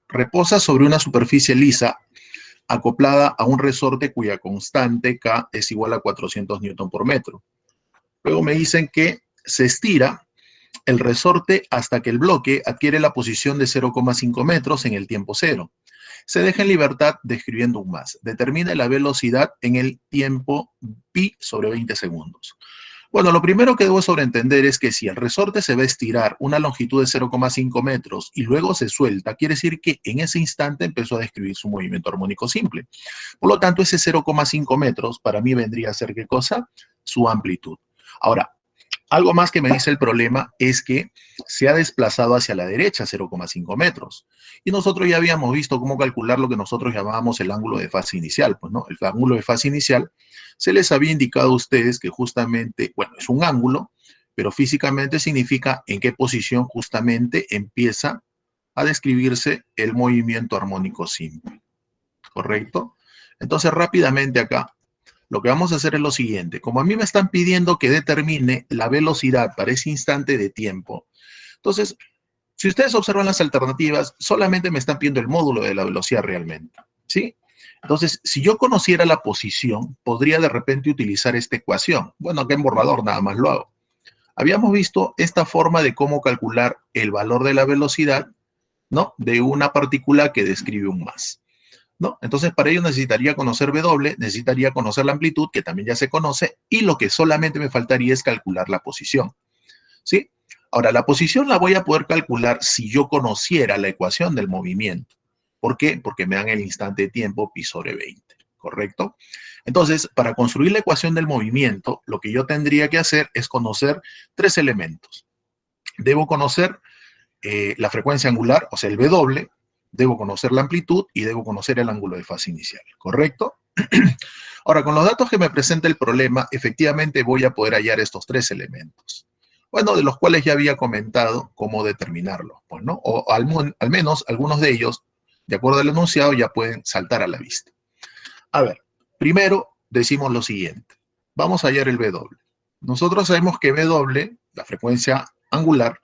reposa sobre una superficie lisa acoplada a un resorte cuya constante K es igual a 400 newton por metro. Luego me dicen que se estira el resorte hasta que el bloque adquiere la posición de 0,5 metros en el tiempo cero. Se deja en libertad describiendo un más. Determina la velocidad en el tiempo pi sobre 20 segundos. Bueno, lo primero que debo sobreentender es que si el resorte se va a estirar una longitud de 0,5 metros y luego se suelta, quiere decir que en ese instante empezó a describir su movimiento armónico simple. Por lo tanto, ese 0,5 metros para mí vendría a ser, ¿qué cosa? Su amplitud. Ahora, algo más que me dice el problema es que se ha desplazado hacia la derecha 0,5 metros. Y nosotros ya habíamos visto cómo calcular lo que nosotros llamábamos el ángulo de fase inicial. Pues, ¿no? El ángulo de fase inicial se les había indicado a ustedes que justamente, bueno, es un ángulo, pero físicamente significa en qué posición justamente empieza a describirse el movimiento armónico simple. ¿Correcto? Entonces, rápidamente acá, lo que vamos a hacer es lo siguiente. Como a mí me están pidiendo que determine la velocidad para ese instante de tiempo, entonces, si ustedes observan las alternativas, solamente me están pidiendo el módulo de la velocidad realmente, ¿sí? Entonces, si yo conociera la posición, podría de repente utilizar esta ecuación. Bueno, acá en borrador nada más lo hago. Habíamos visto esta forma de cómo calcular el valor de la velocidad, ¿no? De una partícula que describe un más. ¿No? Entonces, para ello necesitaría conocer W, necesitaría conocer la amplitud, que también ya se conoce, y lo que solamente me faltaría es calcular la posición, ¿sí? Ahora, la posición la voy a poder calcular si yo conociera la ecuación del movimiento. ¿Por qué? Porque me dan el instante de tiempo pi sobre 20, ¿correcto? Entonces, para construir la ecuación del movimiento, lo que yo tendría que hacer es conocer tres elementos. Debo conocer la frecuencia angular, o sea, el W, debo conocer la amplitud y debo conocer el ángulo de fase inicial, ¿correcto? Ahora, con los datos que me presenta el problema, efectivamente voy a poder hallar estos tres elementos. Bueno, de los cuales ya había comentado cómo determinarlos, pues, ¿no? O al menos algunos de ellos, de acuerdo al enunciado, ya pueden saltar a la vista. A ver, primero decimos lo siguiente. Vamos a hallar el W. Nosotros sabemos que W, la frecuencia angular,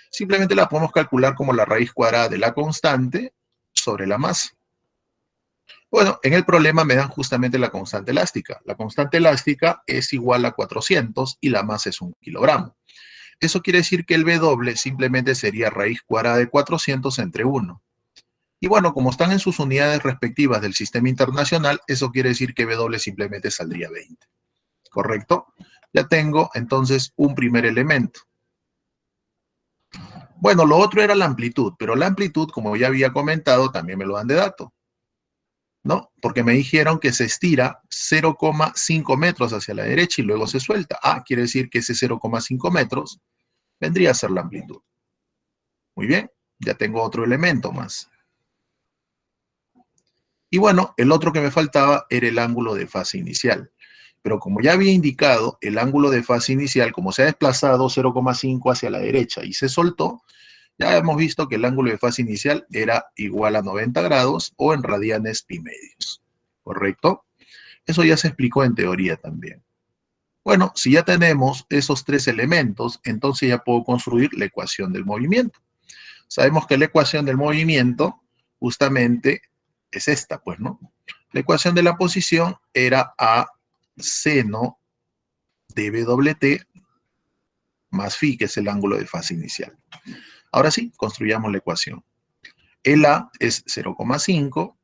simplemente la podemos calcular como la raíz cuadrada de la constante sobre la masa. Bueno, en el problema me dan justamente la constante elástica. La constante elástica es igual a 400 y la masa es 1 kilogramo. Eso quiere decir que el W simplemente sería raíz cuadrada de 400 entre 1. Y bueno, como están en sus unidades respectivas del sistema internacional, eso quiere decir que W simplemente saldría 20. ¿Correcto? Ya tengo entonces un primer elemento. Bueno, lo otro era la amplitud, pero la amplitud, como ya había comentado, también me lo dan de dato, ¿no? Porque me dijeron que se estira 0,5 metros hacia la derecha y luego se suelta. Ah, quiere decir que ese 0,5 metros vendría a ser la amplitud. Muy bien, ya tengo otro elemento más. Y bueno, el otro que me faltaba era el ángulo de fase inicial. Pero como ya había indicado, el ángulo de fase inicial, como se ha desplazado 0,5 hacia la derecha y se soltó, ya hemos visto que el ángulo de fase inicial era igual a 90 grados o en radianes pi medios. ¿Correcto? Eso ya se explicó en teoría también. Bueno, si ya tenemos esos tres elementos, entonces ya puedo construir la ecuación del movimiento. Sabemos que la ecuación del movimiento justamente es esta, pues, ¿no? La ecuación de la posición era A seno de WT más phi, que es el ángulo de fase inicial. Ahora sí, construyamos la ecuación. El A es 0,5,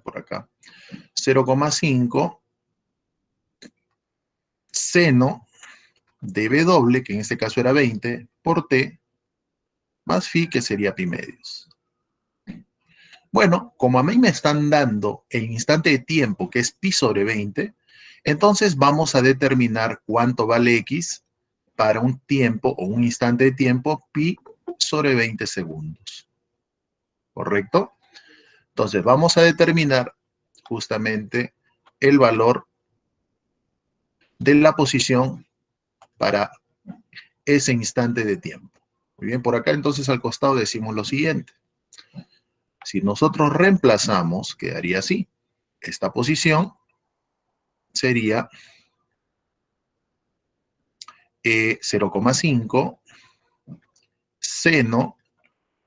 por acá, 0,5 seno de W, que en este caso era 20, por T, más phi, que sería pi medios. Bueno, como a mí me están dando el instante de tiempo, que es pi sobre 20, entonces vamos a determinar cuánto vale X para un tiempo o un instante de tiempo pi sobre 20 segundos. ¿Correcto? Entonces vamos a determinar justamente el valor de la posición para ese instante de tiempo. Muy bien, por acá entonces al costado decimos lo siguiente. Si nosotros reemplazamos, quedaría así. Esta posición sería 0,5 seno,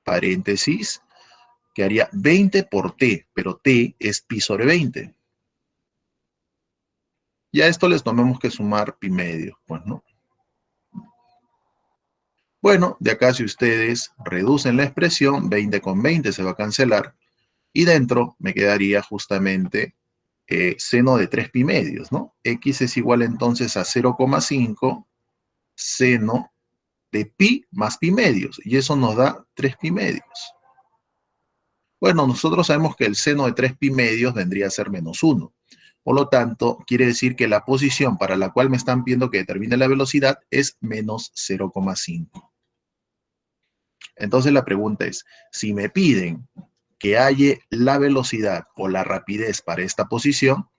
paréntesis, que haría 20 por t, pero t es pi sobre 20. Y a esto les tenemos que sumar pi medio, pues, ¿no? Bueno, de acá si ustedes reducen la expresión, 20 con 20 se va a cancelar, y dentro me quedaría justamente seno de 3 pi medios, ¿no? X es igual entonces a 0,5 seno de pi más pi medios, y eso nos da 3 pi medios. Bueno, nosotros sabemos que el seno de 3 pi medios vendría a ser menos 1. Por lo tanto, quiere decir que la posición para la cual me están pidiendo que determine la velocidad es menos 0,5. Entonces la pregunta es, si me piden que halle la velocidad o la rapidez para esta posición,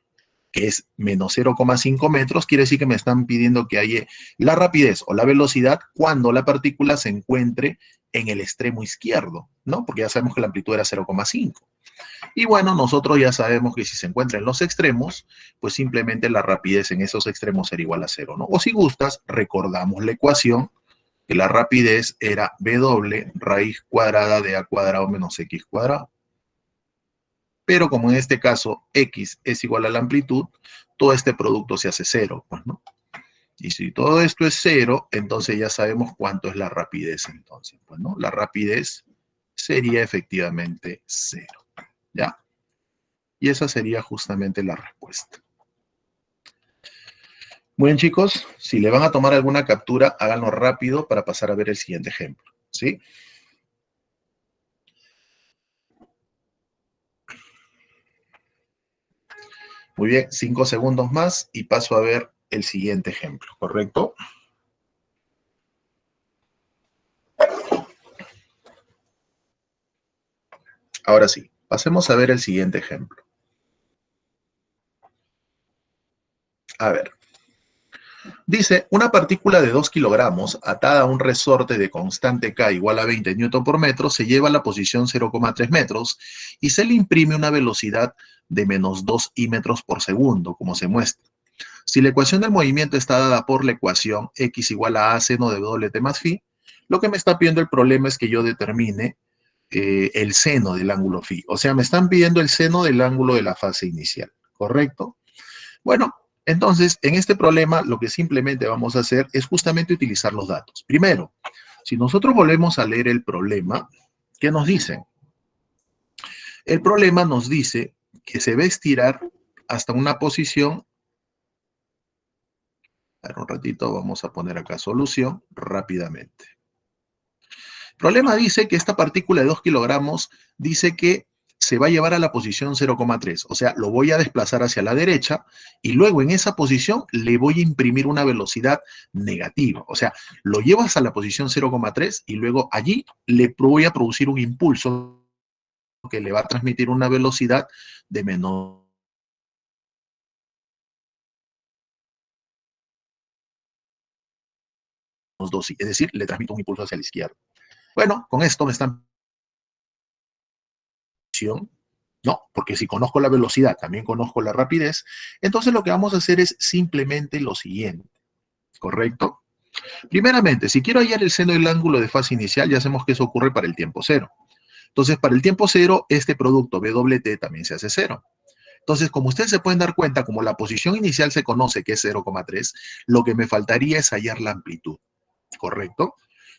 que es menos 0,5 metros, quiere decir que me están pidiendo que halle la rapidez o la velocidad cuando la partícula se encuentre en el extremo izquierdo, ¿no? Porque ya sabemos que la amplitud era 0,5. Y bueno, nosotros ya sabemos que si se encuentra en los extremos, pues simplemente la rapidez en esos extremos será igual a 0, ¿no? O si gustas, recordamos la ecuación, que la rapidez era w raíz cuadrada de a cuadrado menos x cuadrado. Pero como en este caso x es igual a la amplitud, todo este producto se hace 0, pues, ¿no? Y si todo esto es 0, entonces ya sabemos cuánto es la rapidez entonces, pues, ¿no? La rapidez sería efectivamente 0, ¿ya? Y esa sería justamente la respuesta. Muy bien, chicos, si le van a tomar alguna captura, háganlo rápido para pasar a ver el siguiente ejemplo, ¿sí? Muy bien, 5 segundos más y paso a ver el siguiente ejemplo, ¿correcto? Ahora sí, pasemos a ver el siguiente ejemplo. A ver, dice, una partícula de 2 kilogramos atada a un resorte de constante K igual a 20 newton por metro se lleva a la posición 0,3 metros y se le imprime una velocidad de menos 2 metros por segundo, como se muestra. Si la ecuación del movimiento está dada por la ecuación x igual a seno de wt más phi, lo que me está pidiendo el problema es que yo determine el seno del ángulo phi. O sea, me están pidiendo el seno del ángulo de la fase inicial, ¿correcto? Bueno, entonces, en este problema lo que simplemente vamos a hacer es justamente utilizar los datos. Primero, si nosotros volvemos a leer el problema, ¿qué nos dicen? El problema nos dice que se va a estirar hasta una posición. A ver, un ratito, vamos a poner acá solución rápidamente. El problema dice que esta partícula de 2 kilogramos dice que se va a llevar a la posición 0,3, o sea, lo voy a desplazar hacia la derecha y luego en esa posición le voy a imprimir una velocidad negativa, o sea, lo llevo hasta la posición 0,3 y luego allí le voy a producir un impulso que le va a transmitir una velocidad de menos 2, es decir, le transmito un impulso hacia la izquierda. Bueno, con esto me están... No, porque si conozco la velocidad, también conozco la rapidez, entonces lo que vamos a hacer es simplemente lo siguiente, ¿correcto? Primeramente, si quiero hallar el seno del ángulo de fase inicial, ya sabemos que eso ocurre para el tiempo cero. Entonces, para el tiempo cero, este producto BWT también se hace cero. Entonces, como ustedes se pueden dar cuenta, como la posición inicial se conoce que es 0,3, lo que me faltaría es hallar la amplitud, ¿correcto?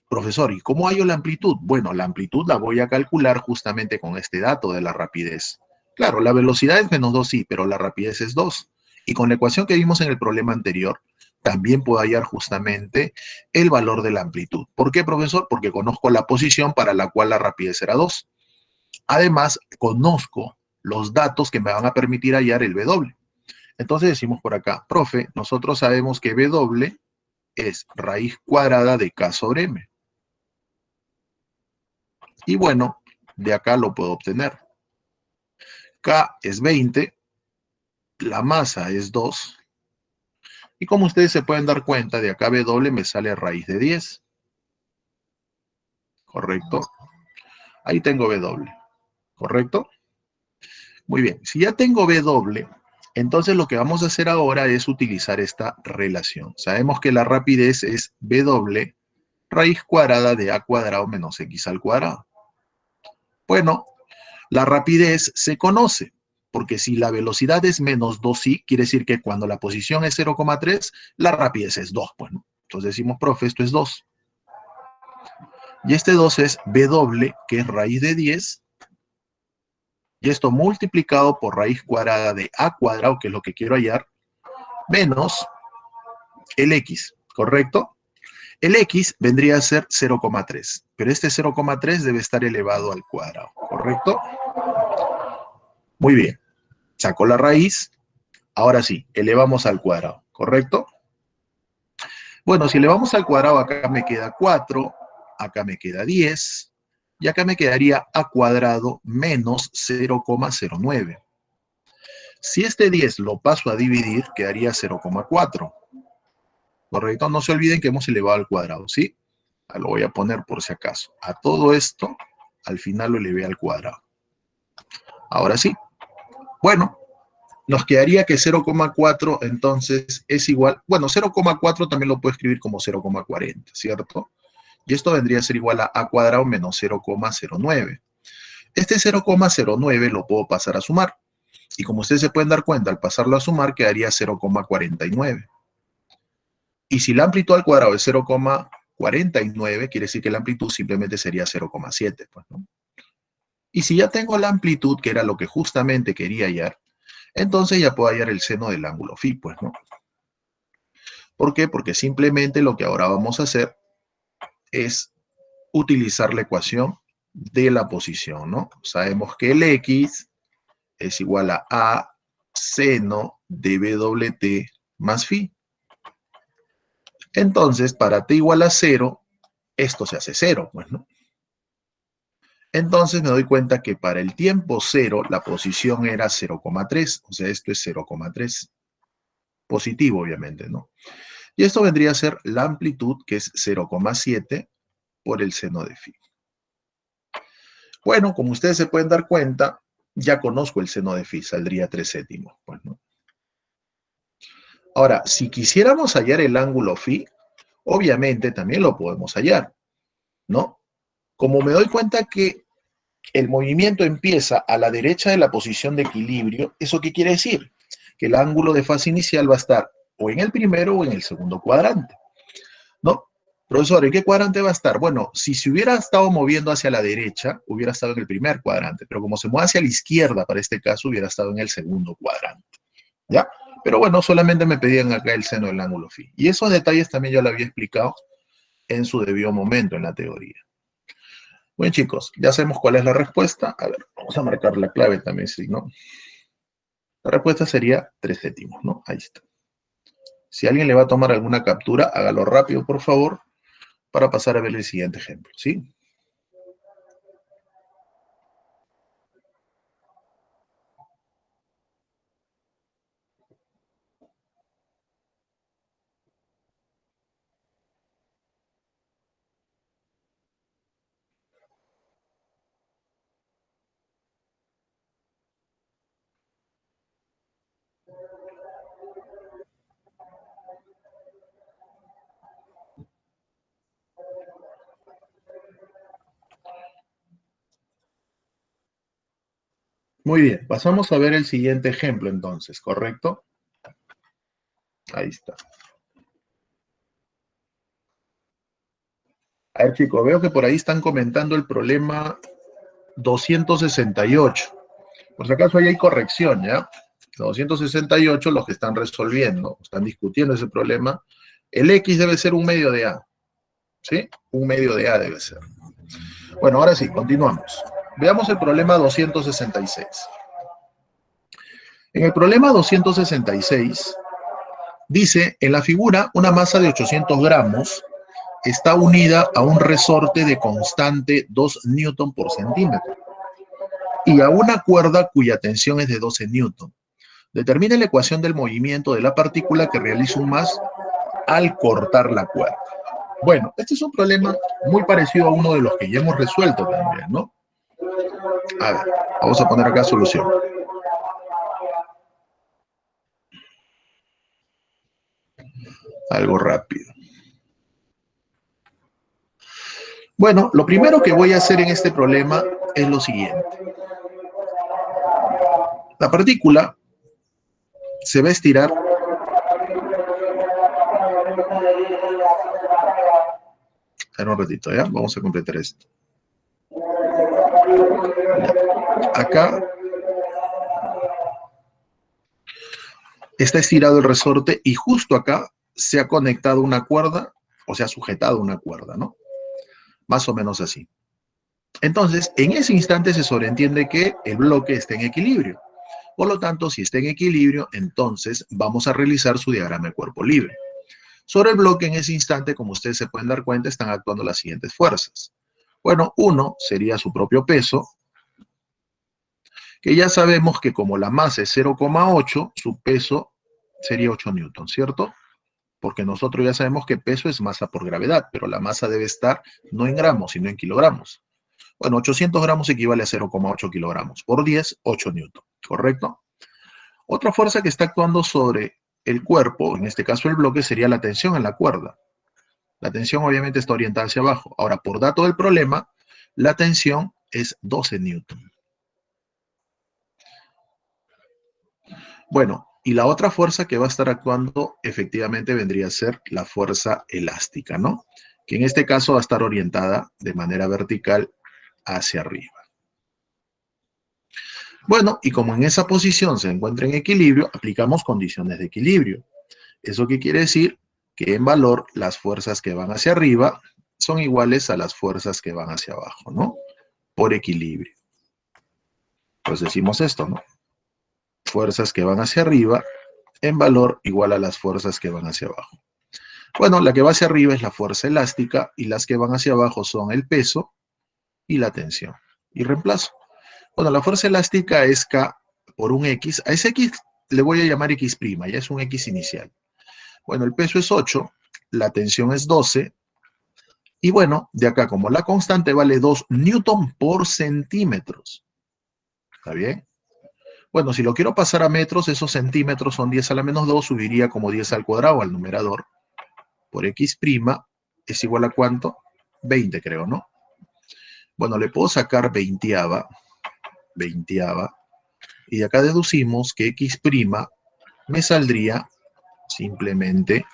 Profesor, ¿y cómo hallo la amplitud? Bueno, la amplitud la voy a calcular justamente con este dato de la rapidez. Claro, la velocidad es menos 2, sí, pero la rapidez es 2. Y con la ecuación que vimos en el problema anterior, también puedo hallar justamente el valor de la amplitud. ¿Por qué, profesor? Porque conozco la posición para la cual la rapidez era 2. Además, conozco los datos que me van a permitir hallar el W. Entonces decimos por acá, profe, nosotros sabemos que W es raíz cuadrada de K sobre M. Y bueno, de acá lo puedo obtener. K es 20, la masa es 2, y como ustedes se pueden dar cuenta, de acá W me sale raíz de 10. ¿Correcto? Ahí tengo W. ¿Correcto? Muy bien. Si ya tengo W, entonces lo que vamos a hacer ahora es utilizar esta relación. Sabemos que la rapidez es W raíz cuadrada de a cuadrado menos x al cuadrado. Bueno, la rapidez se conoce, porque si la velocidad es menos 2i, quiere decir que cuando la posición es 0,3, la rapidez es 2. Pues, ¿no? Entonces decimos, profe, esto es 2. Y este 2 es b doble, que es raíz de 10, y esto multiplicado por raíz cuadrada de a cuadrado, que es lo que quiero hallar, menos el x, ¿correcto? El x vendría a ser 0,3, pero este 0,3 debe estar elevado al cuadrado, ¿correcto? Muy bien, saco la raíz, ahora sí, elevamos al cuadrado, ¿correcto? Bueno, si elevamos al cuadrado, acá me queda 4, acá me queda 10, y acá me quedaría a cuadrado menos 0,09. Si este 10 lo paso a dividir, quedaría 0,4. ¿Correcto? No se olviden que hemos elevado al cuadrado, ¿sí? Lo voy a poner por si acaso. A todo esto, al final lo elevé al cuadrado. Ahora sí. Bueno, nos quedaría que 0,4 entonces es igual, bueno, 0,4 también lo puedo escribir como 0,40, ¿cierto? Y esto vendría a ser igual a cuadrado menos 0,09. Este 0,09 lo puedo pasar a sumar. Y como ustedes se pueden dar cuenta, al pasarlo a sumar quedaría 0,49. Y si la amplitud al cuadrado es 0,49, quiere decir que la amplitud simplemente sería 0,7. Pues, ¿no? Y si ya tengo la amplitud, que era lo que justamente quería hallar, entonces ya puedo hallar el seno del ángulo φ, pues, ¿no? ¿Por qué? Porque simplemente lo que ahora vamos a hacer es utilizar la ecuación de la posición, ¿no? Sabemos que el x es igual a seno de BWT más φ. Entonces, para t igual a 0, esto se hace 0, pues, ¿no? Entonces me doy cuenta que para el tiempo 0, la posición era 0,3, o sea, esto es 0,3. Positivo, obviamente, ¿no? Y esto vendría a ser la amplitud, que es 0,7 por el seno de φ. Bueno, como ustedes se pueden dar cuenta, ya conozco el seno de φ, saldría 3 séptimos, pues, ¿no? Ahora, si quisiéramos hallar el ángulo φ, obviamente también lo podemos hallar, ¿no? Como me doy cuenta que el movimiento empieza a la derecha de la posición de equilibrio, ¿eso qué quiere decir? Que el ángulo de fase inicial va a estar o en el primero o en el segundo cuadrante, ¿no? Profesor, ¿en qué cuadrante va a estar? Bueno, si se hubiera estado moviendo hacia la derecha, hubiera estado en el primer cuadrante, pero como se mueve hacia la izquierda, para este caso, hubiera estado en el segundo cuadrante, ¿ya? Pero bueno, solamente me pedían acá el seno del ángulo φ. Y esos detalles también yo lo había explicado en su debido momento en la teoría. Bueno, chicos, ya sabemos cuál es la respuesta. A ver, vamos a marcar la clave también, ¿sí, no? La respuesta sería 3 séptimos, ¿no? Ahí está. Si alguien le va a tomar alguna captura, hágalo rápido, por favor, para pasar a ver el siguiente ejemplo, ¿sí? Muy bien, pasamos a ver el siguiente ejemplo entonces, ¿correcto? Ahí está. A ver, chicos, veo que por ahí están comentando el problema 268. Por si acaso ahí hay corrección, ¿ya? 268, los que están resolviendo, están discutiendo ese problema, el X debe ser un medio de A, ¿sí? Un medio de A debe ser. Bueno, ahora sí, continuamos. Veamos el problema 266. En el problema 266, dice, en la figura, una masa de 800 gramos está unida a un resorte de constante 2 newton por centímetro y a una cuerda cuya tensión es de 12 newton. Determina la ecuación del movimiento de la partícula que realiza un más al cortar la cuerda. Bueno, este es un problema muy parecido a uno de los que ya hemos resuelto también, ¿no? A ver, vamos a poner acá solución. Algo rápido. Bueno, lo primero que voy a hacer en este problema es lo siguiente. La partícula se va a estirar un ratito, ¿ya? Vamos a completar esto. Acá está estirado el resorte y justo acá se ha conectado una cuerda, o se ha sujetado una cuerda, ¿no? Más o menos así. Entonces, en ese instante se sobreentiende que el bloque está en equilibrio. Por lo tanto, si está en equilibrio, entonces vamos a realizar su diagrama de cuerpo libre. Sobre el bloque en ese instante, como ustedes se pueden dar cuenta, están actuando las siguientes fuerzas. Bueno, uno sería su propio peso, que ya sabemos que como la masa es 0,8, su peso sería 8 newtons, ¿cierto? Porque nosotros ya sabemos que peso es masa por gravedad, pero la masa debe estar no en gramos, sino en kilogramos. Bueno, 800 gramos equivale a 0,8 kilogramos. Por 10, 8 newton, ¿correcto? Otra fuerza que está actuando sobre el cuerpo, en este caso el bloque, sería la tensión en la cuerda. La tensión obviamente está orientada hacia abajo. Ahora, por dato del problema, la tensión es 12 newton. Bueno, y la otra fuerza que va a estar actuando efectivamente vendría a ser la fuerza elástica, ¿no? Que en este caso va a estar orientada de manera vertical hacia arriba. Bueno, y como en esa posición se encuentra en equilibrio, aplicamos condiciones de equilibrio. ¿Eso qué quiere decir? Que en valor las fuerzas que van hacia arriba son iguales a las fuerzas que van hacia abajo, ¿no? Por equilibrio. Pues decimos esto, ¿no? Fuerzas que van hacia arriba en valor igual a las fuerzas que van hacia abajo. Bueno, la que va hacia arriba es la fuerza elástica y las que van hacia abajo son el peso y la tensión. Y reemplazo. Bueno, la fuerza elástica es K por un X. A ese X le voy a llamar X', ya es un X inicial. Bueno, el peso es 8, la tensión es 12. Y bueno, de acá, como la constante vale 2 newton por centímetros. ¿Está bien? Bueno, si lo quiero pasar a metros, esos centímetros son 10 a la menos 2, subiría como 10 al cuadrado al numerador. Por X' es igual a ¿cuánto? 20, creo, ¿no? Bueno, le puedo sacar veinteava, y de acá deducimos que X' me saldría simplemente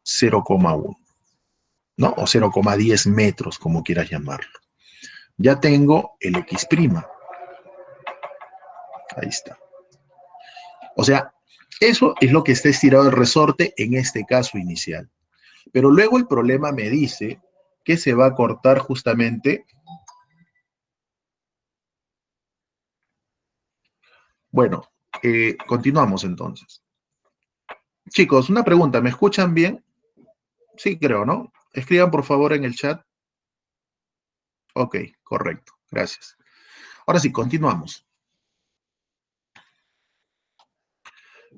0,1, ¿no? O 0,10 metros, como quieras llamarlo. Ya tengo el X'. Ahí está. O sea, eso es lo que está estirado el resorte en este caso inicial. Pero luego el problema me dice que se va a cortar justamente. Bueno, continuamos entonces. Chicos, una pregunta, ¿me escuchan bien? Sí, creo, ¿no? Escriban por favor en el chat. Ok, correcto, gracias. Ahora sí, continuamos.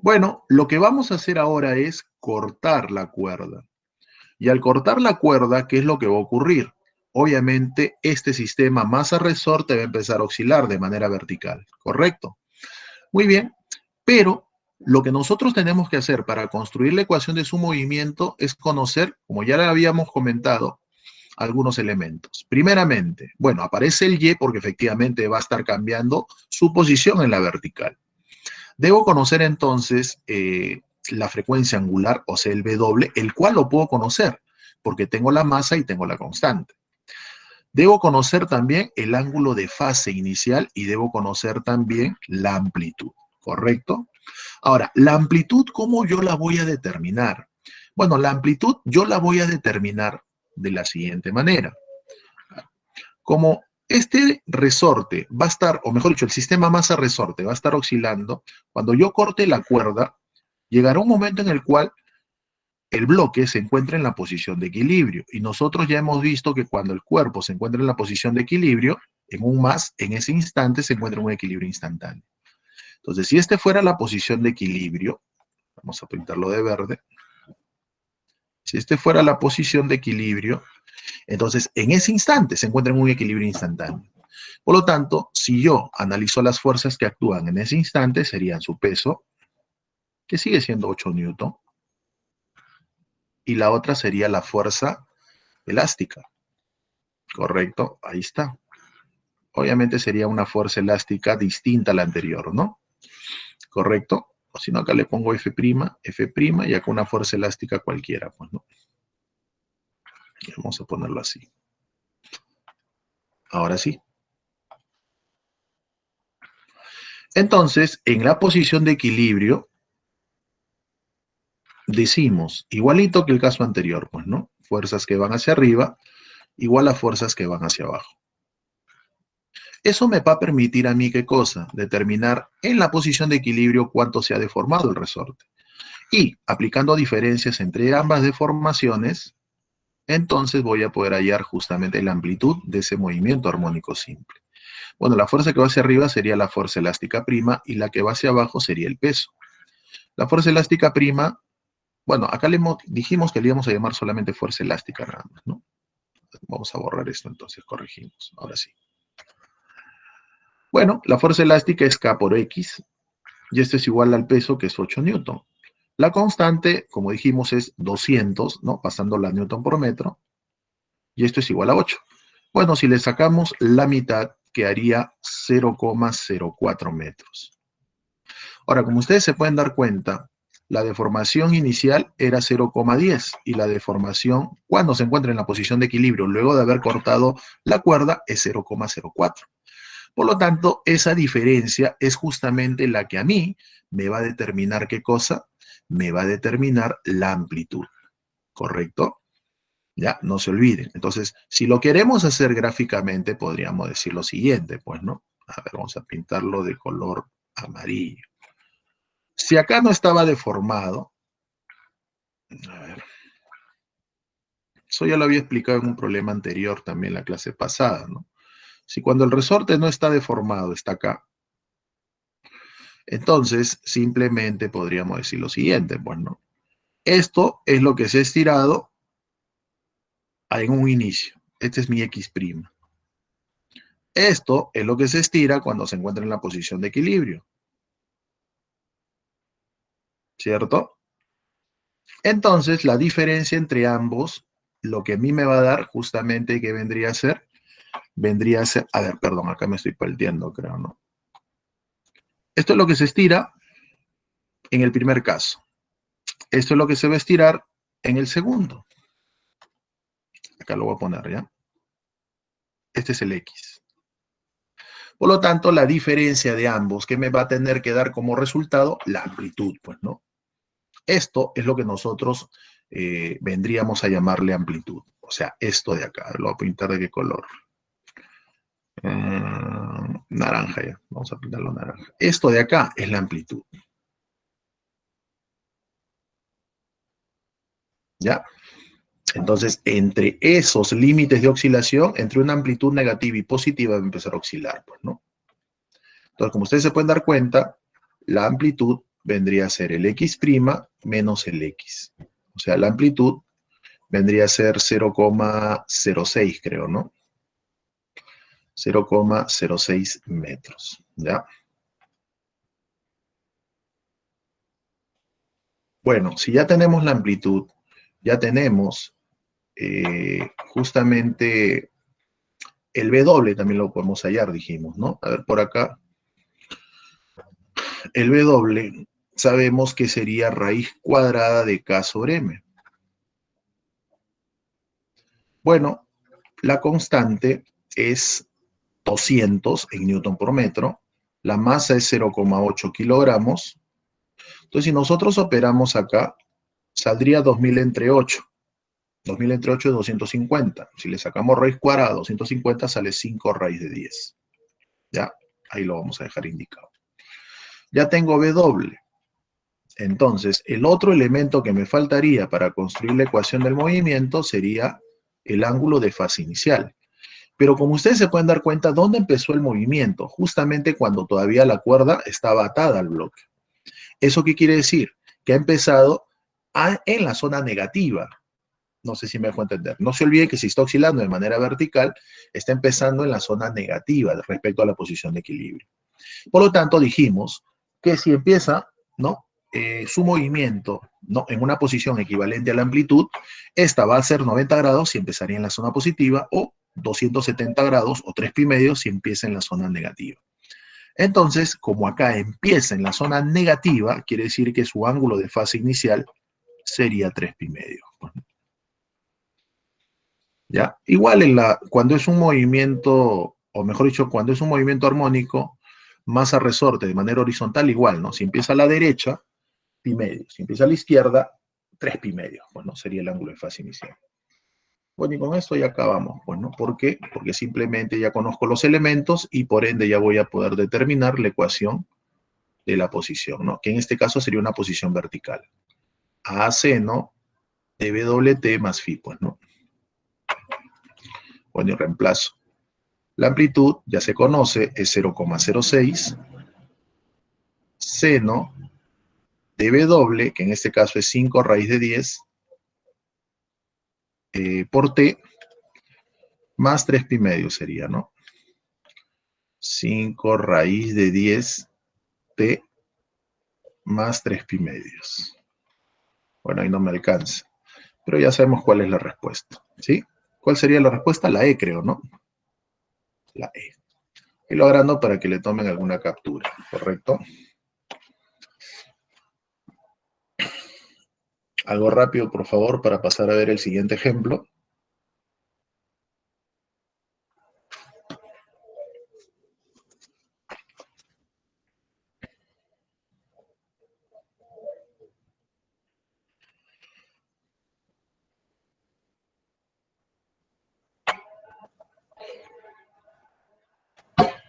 Bueno, lo que vamos a hacer ahora es cortar la cuerda. Y al cortar la cuerda, ¿qué es lo que va a ocurrir? Obviamente, este sistema masa-resorte va a empezar a oscilar de manera vertical, ¿correcto? Muy bien, pero lo que nosotros tenemos que hacer para construir la ecuación de su movimiento es conocer, como ya le habíamos comentado, algunos elementos. Primeramente, bueno, aparece el Y porque efectivamente va a estar cambiando su posición en la vertical. Debo conocer entonces la frecuencia angular, o sea, el W, el cual lo puedo conocer porque tengo la masa y tengo la constante. Debo conocer también el ángulo de fase inicial y debo conocer también la amplitud, ¿correcto? Ahora, la amplitud, ¿cómo yo la voy a determinar? Bueno, la amplitud yo la voy a determinar de la siguiente manera. Como este resorte va a estar, o mejor dicho, el sistema masa-resorte va a estar oscilando, cuando yo corte la cuerda, llegará un momento en el cual el bloque se encuentra en la posición de equilibrio. Y nosotros ya hemos visto que cuando el cuerpo se encuentra en la posición de equilibrio, en un más, en ese instante se encuentra en un equilibrio instantáneo. Entonces, si este fuera la posición de equilibrio, vamos a pintarlo de verde. Si este fuera la posición de equilibrio, entonces en ese instante se encuentra en un equilibrio instantáneo. Por lo tanto, si yo analizo las fuerzas que actúan en ese instante, serían su peso, que sigue siendo 8 newton, y la otra sería la fuerza elástica, Correcto, ahí está. Obviamente sería una fuerza elástica distinta a la anterior, ¿no? Correcto. O si no, acá le pongo F', y acá una fuerza elástica cualquiera, pues, ¿no? Vamos a ponerlo así. Ahora sí. Entonces, en la posición de equilibrio, decimos, igualito que el caso anterior, pues, ¿no? Fuerzas que van hacia arriba, igual a fuerzas que van hacia abajo. Eso me va a permitir a mí, ¿qué cosa? Determinar en la posición de equilibrio cuánto se ha deformado el resorte. Y aplicando diferencias entre ambas deformaciones, entonces voy a poder hallar justamente la amplitud de ese movimiento armónico simple. Bueno, la fuerza que va hacia arriba sería la fuerza elástica prima y la que va hacia abajo sería el peso. La fuerza elástica prima, bueno, acá dijimos que le íbamos a llamar solamente fuerza elástica nada más, ¿no? Vamos a borrar esto, entonces corregimos. Ahora sí. Bueno, la fuerza elástica es K por X, y esto es igual al peso, que es 8 newton. La constante, como dijimos, es 200, ¿no? Pasando la newton por metro, y esto es igual a 8. Bueno, si le sacamos la mitad, quedaría 0,04 metros. Ahora, como ustedes se pueden dar cuenta, la deformación inicial era 0,10 y la deformación cuando se encuentra en la posición de equilibrio luego de haber cortado la cuerda es 0,04. Por lo tanto, esa diferencia es justamente la que a mí me va a determinar ¿qué cosa? Me va a determinar la amplitud, ¿correcto? Ya, no se olviden. Entonces, si lo queremos hacer gráficamente, podríamos decir lo siguiente, pues, ¿no? A ver, vamos a pintarlo de color amarillo. Si acá no estaba deformado, a ver, eso ya lo había explicado en un problema anterior también, la clase pasada, ¿no? Si cuando el resorte no está deformado, está acá, entonces simplemente podríamos decir lo siguiente, pues, ¿no? Esto es lo que se ha estirado en un inicio. Este es mi X'. Esto es lo que se estira cuando se encuentra en la posición de equilibrio, ¿cierto? Entonces, la diferencia entre ambos, lo que a mí me va a dar justamente, ¿qué vendría a ser? Vendría a ser, a ver, perdón, acá me estoy perdiendo, creo, ¿no? Esto es lo que se estira en el primer caso. Esto es lo que se va a estirar en el segundo. Acá lo voy a poner, ¿ya? Este es el X. Por lo tanto, la diferencia de ambos, ¿qué me va a tener que dar como resultado? La amplitud, pues, ¿no? Esto es lo que nosotros vendríamos a llamarle amplitud. O sea, esto de acá. Lo voy a pintar de qué color. Naranja ya. Vamos a pintarlo naranja. Esto de acá es la amplitud. ¿Ya? Entonces, entre esos límites de oscilación, entre una amplitud negativa y positiva, va a empezar a oscilar, pues, ¿no? Entonces, como ustedes se pueden dar cuenta, la amplitud vendría a ser el X' menos el X. O sea, la amplitud vendría a ser 0,06, creo, ¿no? 0,06 metros, ¿ya? Bueno, si ya tenemos la amplitud, ya tenemos justamente el W, también lo podemos hallar, dijimos, ¿no? A ver, por acá, el W sabemos que sería raíz cuadrada de K sobre M. Bueno, la constante es 200 en newton por metro, la masa es 0,8 kilogramos. Entonces, si nosotros operamos acá, saldría 2000 entre 8. 2000 entre 8 es 250. Si le sacamos raíz cuadrada a 250, sale 5 raíz de 10. ¿Ya? Ahí lo vamos a dejar indicado. Ya tengo W. Entonces, el otro elemento que me faltaría para construir la ecuación del movimiento sería el ángulo de fase inicial. Pero como ustedes se pueden dar cuenta, ¿dónde empezó el movimiento? Justamente cuando todavía la cuerda estaba atada al bloque. ¿Eso qué quiere decir? Que ha empezado en la zona negativa. No sé si me dejo entender. No se olviden que si está oscilando de manera vertical, está empezando en la zona negativa respecto a la posición de equilibrio. Por lo tanto, dijimos que si empieza, ¿no? Su movimiento, ¿no? En una posición equivalente a la amplitud, esta va a ser 90 grados si empezaría en la zona positiva o 270 grados o 3 pi medios si empieza en la zona negativa. Entonces, como acá empieza en la zona negativa, quiere decir que su ángulo de fase inicial sería 3 pi medios. ¿Ya? Igual cuando es un movimiento, o mejor dicho, cuando es un movimiento armónico, masa resorte de manera horizontal, igual, ¿no? Si empieza a la derecha, pi medio. Si empieza a la izquierda, 3 pi medios. Bueno, sería el ángulo de fase inicial. Bueno, y con esto ya acabamos, pues, ¿no? ¿Por qué? Porque simplemente ya conozco los elementos y por ende ya voy a poder determinar la ecuación de la posición, ¿no? Que en este caso sería una posición vertical. A seno de WT más phi, pues, ¿no? Bueno, y reemplazo. La amplitud ya se conoce, es 0,06 seno de W, que en este caso es 5 raíz de 10 por T, más 3 pi medio sería, ¿no? 5 raíz de 10 T más 3 pi medios. Bueno, ahí no me alcanza. Pero ya sabemos cuál es la respuesta, ¿sí? ¿Cuál sería la respuesta? La E, creo, ¿no? La E. Y lo agrando para que le tomen alguna captura, ¿correcto? Algo rápido, por favor, para pasar a ver el siguiente ejemplo.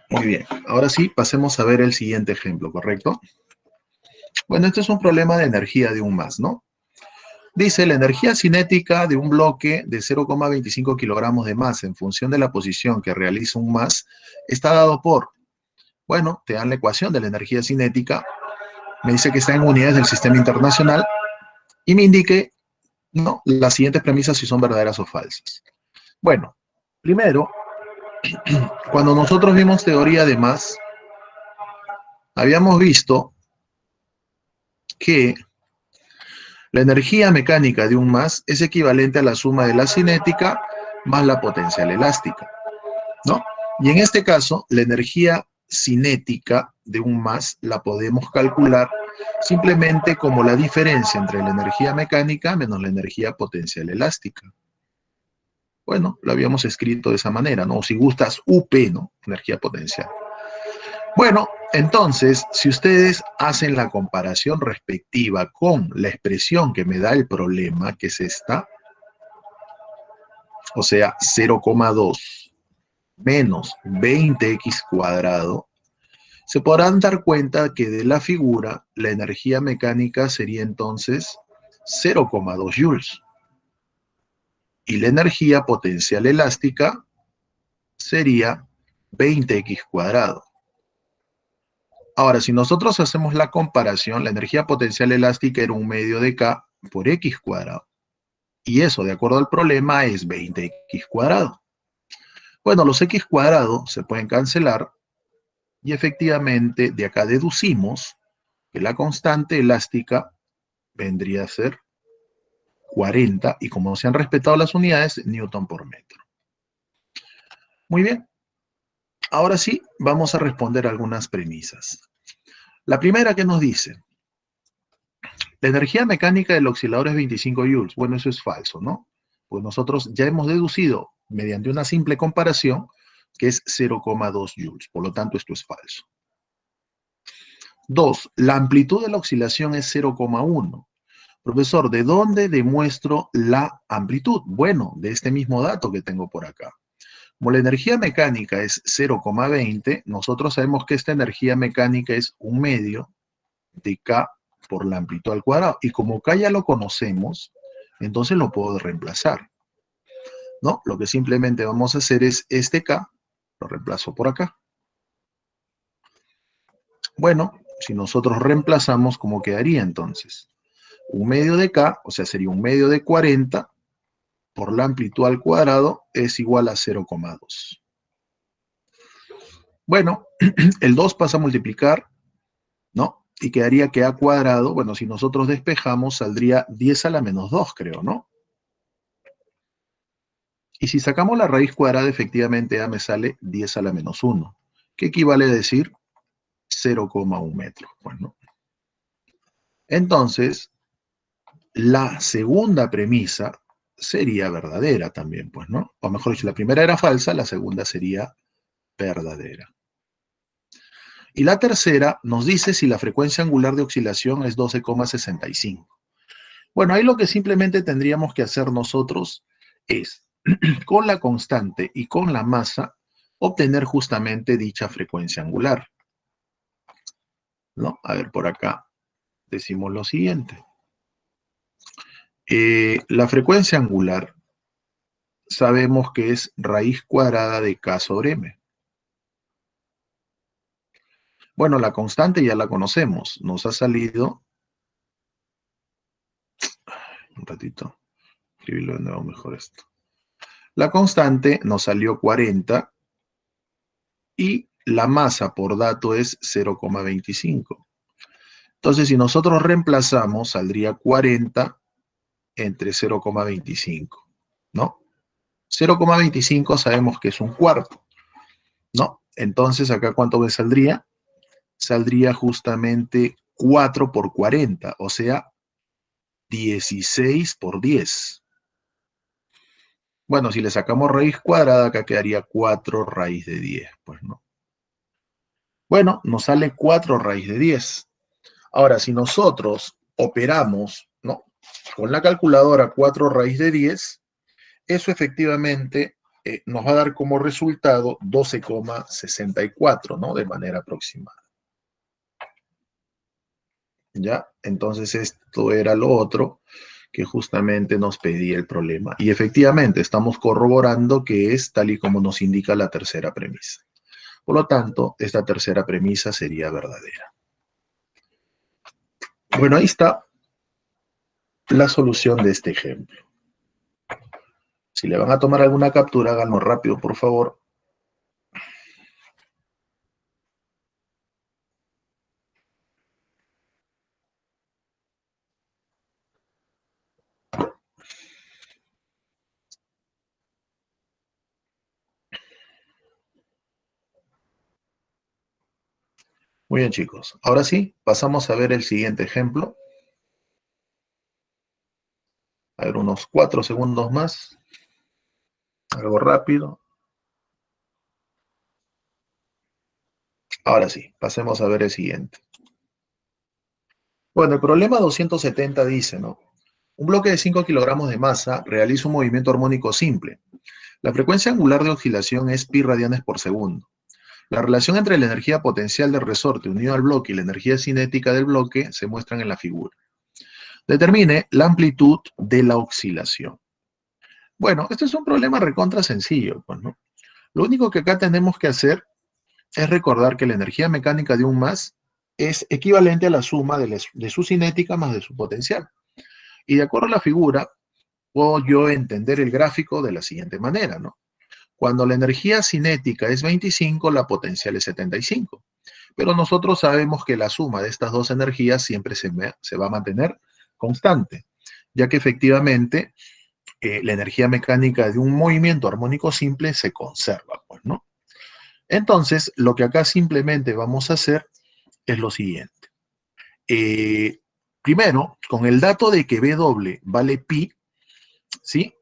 Muy bien, ahora sí, pasemos a ver el siguiente ejemplo, ¿correcto? Bueno, este es un problema de energía de un más, ¿no? Dice, la energía cinética de un bloque de 0,25 kilogramos de masa en función de la posición que realiza un más está dado por, bueno, te dan la ecuación de la energía cinética, me dice que está en unidades del sistema internacional y me indique, ¿no?, las siguientes premisas si son verdaderas o falsas. Bueno, primero, cuando nosotros vimos teoría de más, habíamos visto que la energía mecánica de un más es equivalente a la suma de la cinética más la potencial elástica, ¿no? Y en este caso, la energía cinética de un más la podemos calcular simplemente como la diferencia entre la energía mecánica menos la energía potencial elástica. Bueno, lo habíamos escrito de esa manera, ¿no? O si gustas, UP, ¿no? Energía potencial. Bueno, entonces, si ustedes hacen la comparación respectiva con la expresión que me da el problema, que es esta, o sea, 0,2 menos 20x cuadrado, se podrán dar cuenta que de la figura la energía mecánica sería entonces 0,2 joules y la energía potencial elástica sería 20x cuadrado. Ahora, si nosotros hacemos la comparación, la energía potencial elástica era un medio de K por X cuadrado. Y eso, de acuerdo al problema, es 20x cuadrado. Bueno, los X cuadrados se pueden cancelar y efectivamente de acá deducimos que la constante elástica vendría a ser 40 y como se han respetado las unidades, Newton por metro. Muy bien. Ahora sí, vamos a responder algunas premisas. La primera que nos dice, la energía mecánica del oscilador es 25 joules. Bueno, eso es falso, ¿no? Pues nosotros ya hemos deducido mediante una simple comparación que es 0,2 joules. Por lo tanto, esto es falso. 2. La amplitud de la oscilación es 0,1. Profesor, ¿de dónde demuestro la amplitud? Bueno, de este mismo dato que tengo por acá. Como la energía mecánica es 0,20, nosotros sabemos que esta energía mecánica es un medio de K por la amplitud al cuadrado. Y como K ya lo conocemos, entonces lo puedo reemplazar, ¿no? Lo que simplemente vamos a hacer es este K, lo reemplazo por acá. Bueno, si nosotros reemplazamos, ¿cómo quedaría entonces? Un medio de K, o sea, sería un medio de 40 por la amplitud al cuadrado es igual a 0,2. Bueno, el 2 pasa a multiplicar, ¿no? Y quedaría que A cuadrado, bueno, si nosotros despejamos, saldría 10 a la menos 2, creo, ¿no? Y si sacamos la raíz cuadrada, efectivamente A me sale 10 a la menos 1, que equivale a decir 0,1 metro. Bueno, entonces, la segunda premisa sería verdadera también, pues, ¿no? O mejor dicho, la primera era falsa, la segunda sería verdadera. Y la tercera nos dice si la frecuencia angular de oscilación es 12,65. Bueno, ahí lo que simplemente tendríamos que hacer nosotros es, con la constante y con la masa, obtener justamente dicha frecuencia angular, ¿no? A ver, por acá decimos lo siguiente. La frecuencia angular sabemos que es raíz cuadrada de K sobre M. Bueno, la constante ya la conocemos. Nos ha salido... Un ratito. Escribirlo de nuevo mejor esto. La constante nos salió 40 y la masa por dato es 0,25. Entonces, si nosotros reemplazamos, saldría 40 entre 0,25, ¿no? 0,25 sabemos que es un cuarto, ¿no? Entonces, acá, ¿cuánto me saldría? Saldría justamente 4 por 40, o sea, 16 por 10. Bueno, si le sacamos raíz cuadrada, acá quedaría 4 raíz de 10, pues, ¿no? Bueno, nos sale 4 raíz de 10. Ahora, si nosotros operamos, ¿no?, con la calculadora 4 raíz de 10, eso efectivamente nos va a dar como resultado 12,64, ¿no?, de manera aproximada. ¿Ya? Entonces esto era lo otro que justamente nos pedía el problema. Y efectivamente estamos corroborando que es tal y como nos indica la tercera premisa. Por lo tanto, esta tercera premisa sería verdadera. Bueno, ahí está la solución de este ejemplo. Si le van a tomar alguna captura, háganlo rápido, por favor. Muy bien, chicos. Ahora sí, pasamos a ver el siguiente ejemplo. A ver, unos 4 segundos más. Algo rápido. Ahora sí, pasemos a ver el siguiente. Bueno, el problema 270 dice, ¿no? Un bloque de 5 kilogramos de masa realiza un movimiento armónico simple. La frecuencia angular de oscilación es pi radianes por segundo. La relación entre la energía potencial del resorte unido al bloque y la energía cinética del bloque se muestran en la figura. Determine la amplitud de la oscilación. Bueno, este es un problema recontra sencillo, pues, ¿no? Lo único que acá tenemos que hacer es recordar que la energía mecánica de un mas es equivalente a la suma de su cinética más de su potencial. Y de acuerdo a la figura, puedo yo entender el gráfico de la siguiente manera, ¿no? Cuando la energía cinética es 25, la potencial es 75. Pero nosotros sabemos que la suma de estas dos energías siempre se va a mantener constante, ya que efectivamente la energía mecánica de un movimiento armónico simple se conserva, pues, ¿no? Entonces, lo que acá simplemente vamos a hacer es lo siguiente. Primero, con el dato de que W vale pi, ¿sí?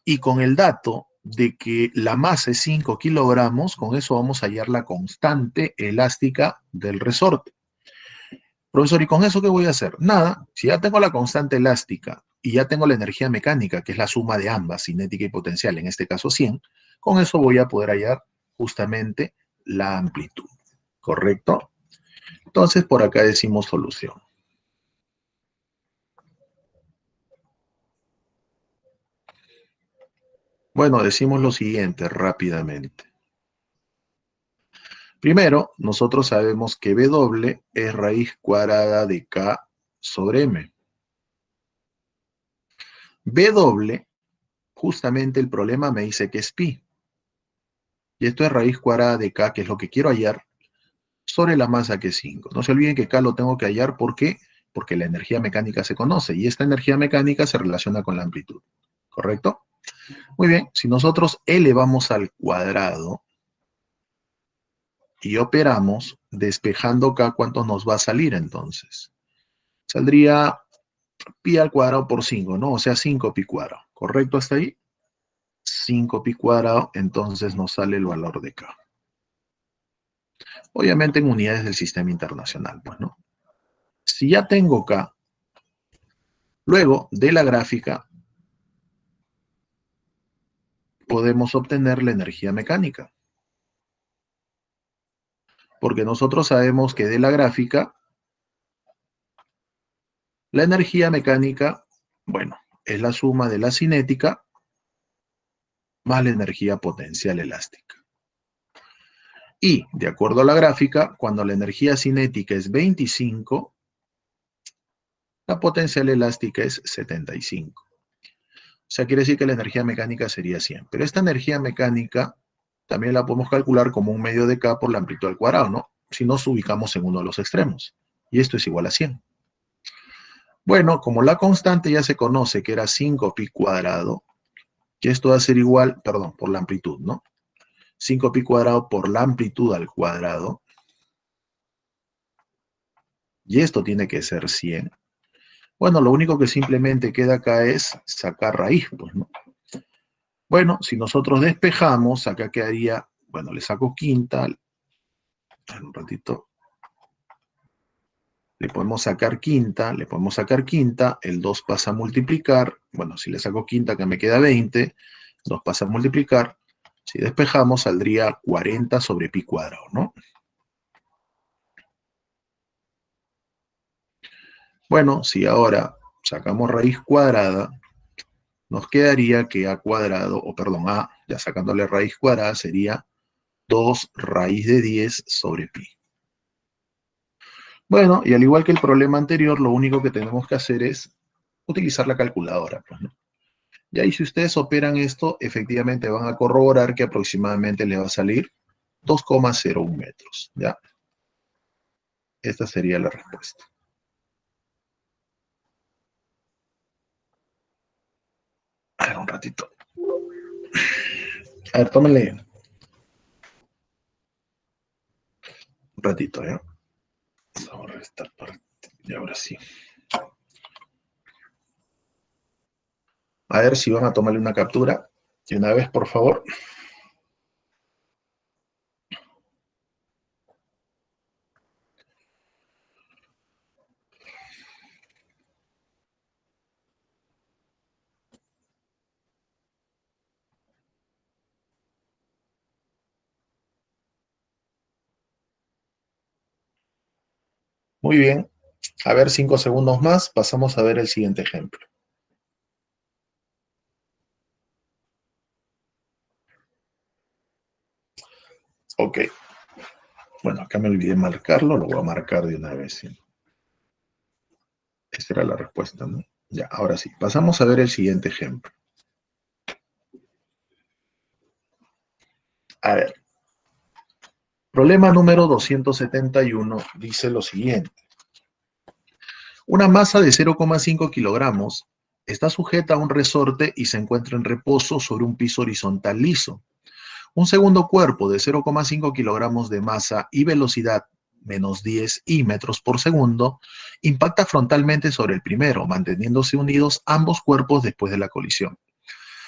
Y con el dato de que la masa es 5 kilogramos, con eso vamos a hallar la constante elástica del resorte. Profesor, ¿y con eso qué voy a hacer? Nada, si ya tengo la constante elástica y ya tengo la energía mecánica, que es la suma de ambas, cinética y potencial, en este caso 100, con eso voy a poder hallar justamente la amplitud, ¿correcto? Entonces, por acá decimos solución. Bueno, decimos lo siguiente rápidamente. Primero, nosotros sabemos que W es raíz cuadrada de K sobre M. W, justamente el problema me dice que es pi. Y esto es raíz cuadrada de K, que es lo que quiero hallar, sobre la masa que es 5. No se olviden que K lo tengo que hallar, ¿por qué? Porque la energía mecánica se conoce y esta energía mecánica se relaciona con la amplitud, ¿correcto? Muy bien, si nosotros elevamos al cuadrado y operamos, despejando acá, ¿cuánto nos va a salir entonces? Saldría pi al cuadrado por 5, ¿no? O sea, 5 pi cuadrado. ¿Correcto hasta ahí? 5 pi cuadrado, entonces nos sale el valor de K. Obviamente en unidades del sistema internacional, pues, ¿no? Si ya tengo K, luego de la gráfica podemos obtener la energía mecánica. Porque nosotros sabemos que de la gráfica, la energía mecánica, bueno, es la suma de la cinética más la energía potencial elástica. Y, de acuerdo a la gráfica, cuando la energía cinética es 25, la potencial elástica es 75. O sea, quiere decir que la energía mecánica sería 100. Pero esta energía mecánica también la podemos calcular como un medio de K por la amplitud al cuadrado, ¿no? Si nos ubicamos en uno de los extremos. Y esto es igual a 100. Bueno, como la constante ya se conoce que era 5 pi cuadrado, que esto va a ser igual, perdón, por la amplitud, ¿no? 5 pi cuadrado por la amplitud al cuadrado. Y esto tiene que ser 100. Bueno, lo único que simplemente queda acá es sacar raíz, pues, ¿no? Bueno, si nosotros despejamos, acá quedaría, bueno, le saco quinta, un ratito, le podemos sacar quinta, el 2 pasa a multiplicar, bueno, si le saco quinta que me queda 20, 2 pasa a multiplicar, si despejamos saldría 40 sobre pi cuadrado, ¿no? Bueno, si ahora sacamos raíz cuadrada, nos quedaría que a cuadrado, o perdón, a, ya sacándole raíz cuadrada, sería 2 raíz de 10 sobre pi. Bueno, y al igual que el problema anterior, lo único que tenemos que hacer es utilizar la calculadora, pues, ¿no? Y ahí si ustedes operan esto, efectivamente van a corroborar que aproximadamente le va a salir 2,01 metros, ¿ya? Esta sería la respuesta. A ver, un ratito. A ver, tómenle un ratito, ¿ya? Vamos a esta parte. Y ahora sí. A ver si van a tomarle una captura. Y una vez, por favor. Muy bien. A ver, 5 segundos más. Pasamos a ver el siguiente ejemplo. Ok. Bueno, acá me olvidé marcarlo. Lo voy a marcar de una vez, ¿sí? Esta era la respuesta, ¿no? Ya, ahora sí. Pasamos a ver el siguiente ejemplo. A ver. Problema número 271 dice lo siguiente. Una masa de 0,5 kilogramos está sujeta a un resorte y se encuentra en reposo sobre un piso horizontal liso. Un segundo cuerpo de 0,5 kilogramos de masa y velocidad menos 10 y metros por segundo impacta frontalmente sobre el primero, manteniéndose unidos ambos cuerpos después de la colisión.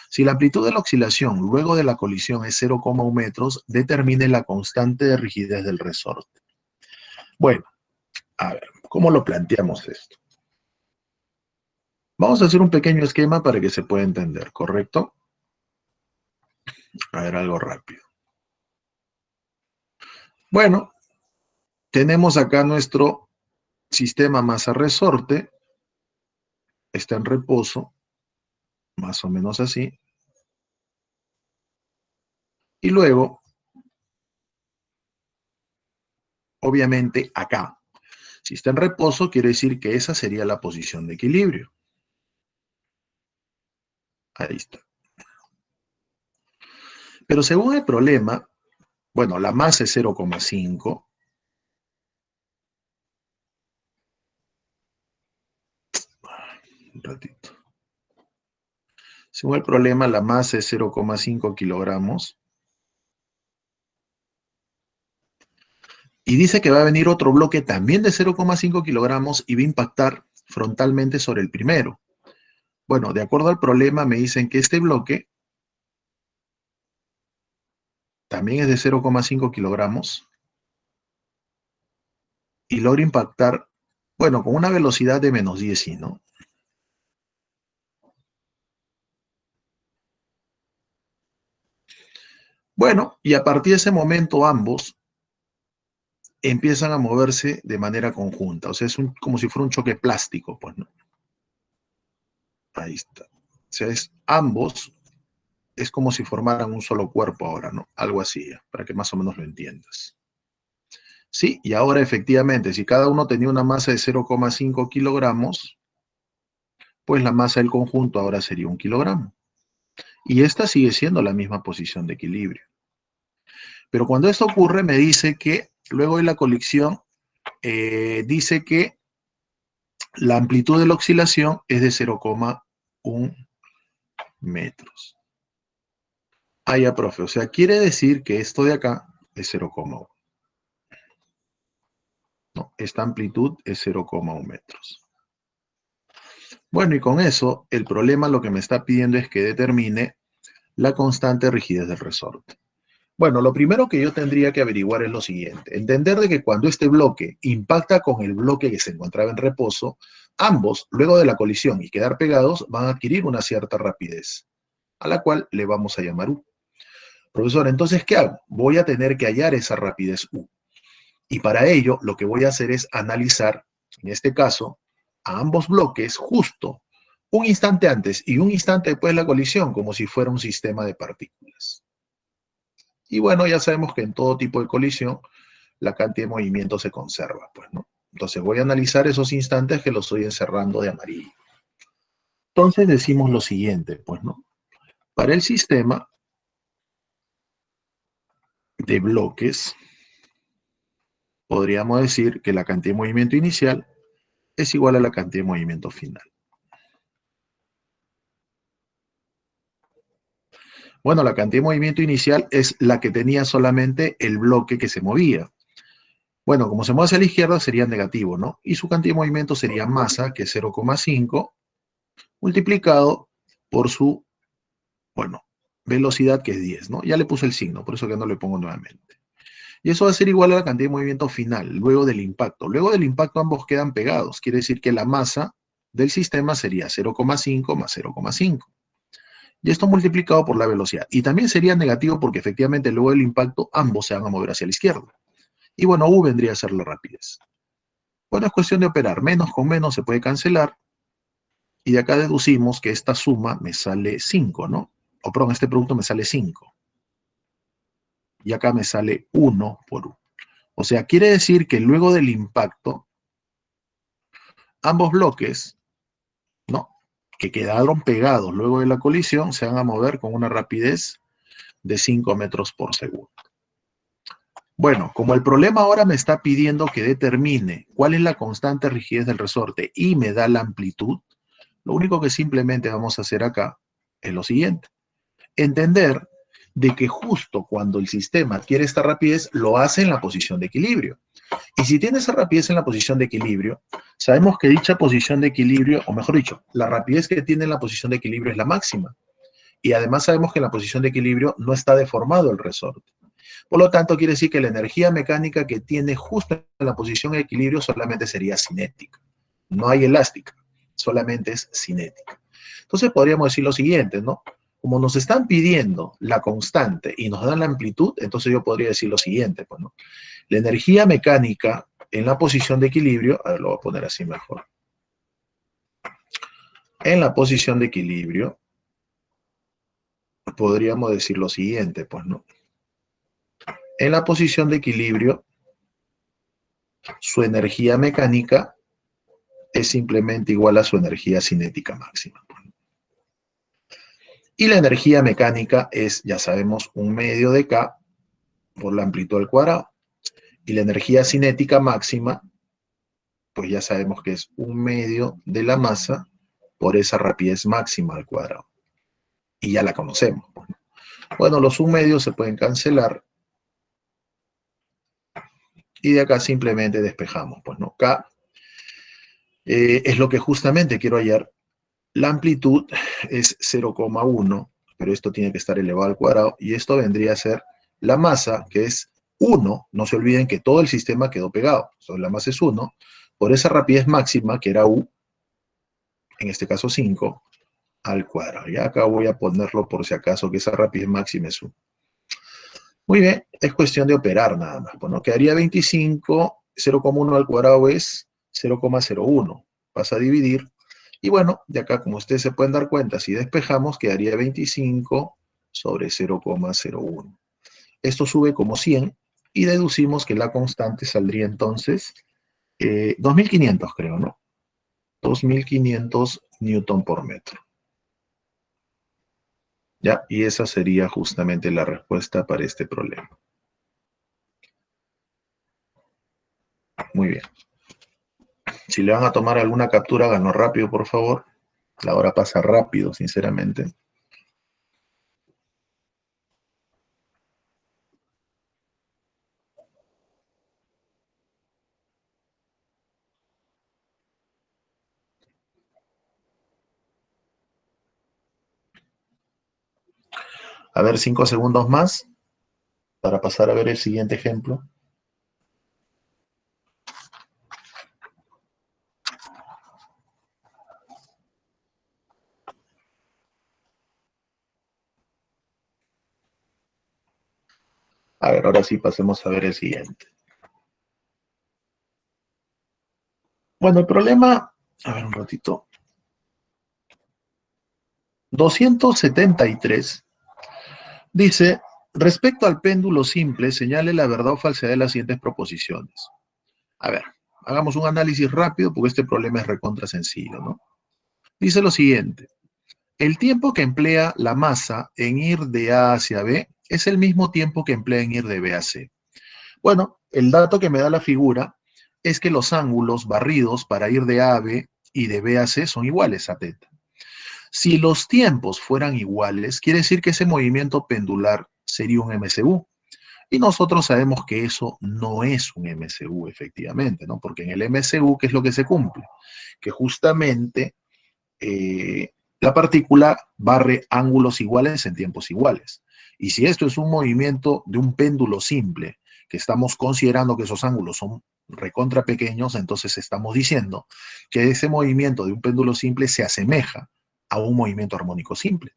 Si la amplitud de la oscilación luego de la colisión es 0,1 metros, determine la constante de rigidez del resorte. Bueno, a ver, ¿cómo lo planteamos esto? Vamos a hacer un pequeño esquema para que se pueda entender, ¿correcto? A ver, algo rápido. Bueno, tenemos acá nuestro sistema masa-resorte, está en reposo, más o menos así. Y luego, obviamente, acá. Si está en reposo, quiere decir que esa sería la posición de equilibrio. Ahí está. Pero según el problema, bueno, la masa es 0,5. Un ratito. Según el problema, la masa es 0,5 kilogramos. Y dice que va a venir otro bloque también de 0,5 kilogramos y va a impactar frontalmente sobre el primero. Bueno, de acuerdo al problema, me dicen que este bloque también es de 0,5 kilogramos y logra impactar, bueno, con una velocidad de menos 10 y, ¿no? Bueno, y a partir de ese momento ambos empiezan a moverse de manera conjunta. O sea, es como si fuera un choque plástico, pues, ¿no? Ahí está. O sea, ambos es como si formaran un solo cuerpo ahora, ¿no? Algo así, ya, para que más o menos lo entiendas. Sí, y ahora efectivamente, si cada uno tenía una masa de 0,5 kilogramos, pues la masa del conjunto ahora sería 1 kilogramo. Y esta sigue siendo la misma posición de equilibrio. Pero cuando esto ocurre, me dice que luego de la colisión, dice que la amplitud de la oscilación es de 0,1 metros. Ah, ya, profe. O sea, quiere decir que esto de acá es 0,1. No, esta amplitud es 0,1 metros. Bueno, y con eso, el problema lo que me está pidiendo es que determine la constante de rigidez del resorte. Bueno, lo primero que yo tendría que averiguar es lo siguiente. Entender de que cuando este bloque impacta con el bloque que se encontraba en reposo, ambos, luego de la colisión y quedar pegados, van a adquirir una cierta rapidez, a la cual le vamos a llamar U. Profesor, entonces, ¿qué hago? Voy a tener que hallar esa rapidez U. Y para ello, lo que voy a hacer es analizar, en este caso, a ambos bloques justo un instante antes y un instante después de la colisión, como si fuera un sistema de partículas. Y bueno, ya sabemos que en todo tipo de colisión, la cantidad de movimiento se conserva, pues, ¿no? Entonces voy a analizar esos instantes que los estoy encerrando de amarillo. Entonces decimos lo siguiente, pues, ¿no? Para el sistema de bloques, podríamos decir que la cantidad de movimiento inicial es igual a la cantidad de movimiento final. Bueno, la cantidad de movimiento inicial es la que tenía solamente el bloque que se movía. Bueno, como se mueve hacia la izquierda sería negativo, ¿no? Y su cantidad de movimiento sería masa, que es 0,5, multiplicado por su, bueno, velocidad, que es 10, ¿no? Ya le puse el signo, por eso que no le pongo nuevamente. Y eso va a ser igual a la cantidad de movimiento final, luego del impacto. Luego del impacto ambos quedan pegados. Quiere decir que la masa del sistema sería 0,5 más 0,5. Y esto multiplicado por la velocidad. Y también sería negativo porque efectivamente luego del impacto ambos se van a mover hacia la izquierda. Y bueno, U vendría a ser la rapidez. Bueno, es cuestión de operar. Menos con menos se puede cancelar. Y de acá deducimos que esta suma me sale 5, ¿no? O perdón, este producto me sale 5. Y acá me sale 1 por U. O sea, quiere decir que luego del impacto, ambos bloques, ¿no?, que quedaron pegados luego de la colisión, se van a mover con una rapidez de 5 metros por segundo. Bueno, como el problema ahora me está pidiendo que determine cuál es la constante de rigidez del resorte y me da la amplitud, lo único que simplemente vamos a hacer acá es lo siguiente. Entender de que justo cuando el sistema adquiere esta rapidez, lo hace en la posición de equilibrio. Y si tiene esa rapidez en la posición de equilibrio, sabemos que dicha posición de equilibrio, o mejor dicho, la rapidez que tiene en la posición de equilibrio es la máxima. Y además sabemos que en la posición de equilibrio no está deformado el resorte. Por lo tanto, quiere decir que la energía mecánica que tiene justo en la posición de equilibrio solamente sería cinética. No hay elástica, solamente es cinética. Entonces podríamos decir lo siguiente, ¿no? Como nos están pidiendo la constante y nos dan la amplitud, entonces yo podría decir lo siguiente, pues, ¿no? La energía mecánica en la posición de equilibrio, a ver, lo voy a poner así mejor. En la posición de equilibrio, podríamos decir lo siguiente, pues, ¿no? En la posición de equilibrio, su energía mecánica es simplemente igual a su energía cinética máxima. Y la energía mecánica es, ya sabemos, 1/2 de K por la amplitud al cuadrado. Y la energía cinética máxima, pues ya sabemos que es 1/2 de la masa por esa rapidez máxima al cuadrado. y ya la conocemos. Bueno, los submedios se pueden cancelar y de acá simplemente despejamos, pues, ¿no? K es lo que justamente quiero hallar. La amplitud es 0,1, pero esto tiene que estar elevado al cuadrado, y esto vendría a ser la masa, que es 1. No se olviden que todo el sistema quedó pegado. Entonces, la masa es 1. Por esa rapidez máxima, que era U, en este caso 5, al cuadrado. Y acá voy a ponerlo por si acaso, que esa rapidez máxima es 1. Muy bien, es cuestión de operar nada más. Bueno, quedaría 25, 0,1 al cuadrado es 0,01. Vas a dividir. Y bueno, de acá, como ustedes se pueden dar cuenta, si despejamos, quedaría 25 sobre 0,01. Esto sube como 100 y deducimos que la constante saldría entonces 2500, creo, ¿no? 2500 newton por metro. ¿Ya? Y esa sería justamente la respuesta para este problema. Muy bien. Si le van a tomar alguna captura, háganlo rápido, por favor. La hora pasa rápido, sinceramente. A ver, 5 segundos más para pasar a ver el siguiente ejemplo. A ver, ahora sí pasemos a ver el siguiente. Bueno, el problema, a ver un ratito. 273 dice, respecto al péndulo simple, señale la verdad o falsedad de las siguientes proposiciones. A ver, hagamos un análisis rápido porque este problema es recontra sencillo, ¿no? Dice lo siguiente. El tiempo que emplea la masa en ir de A hacia B es el mismo tiempo que emplea en ir de B a C. Bueno, el dato que me da la figura es que los ángulos barridos para ir de A a B y de B a C son iguales a teta. Si los tiempos fueran iguales, quiere decir que ese movimiento pendular sería un MCU. Y nosotros sabemos que eso no es un MCU, efectivamente, ¿no? Porque en el MCU, ¿qué es lo que se cumple? Que justamente la partícula barre ángulos iguales en tiempos iguales. Y si esto es un movimiento de un péndulo simple, que estamos considerando que esos ángulos son recontra pequeños, entonces estamos diciendo que ese movimiento de un péndulo simple se asemeja a un movimiento armónico simple.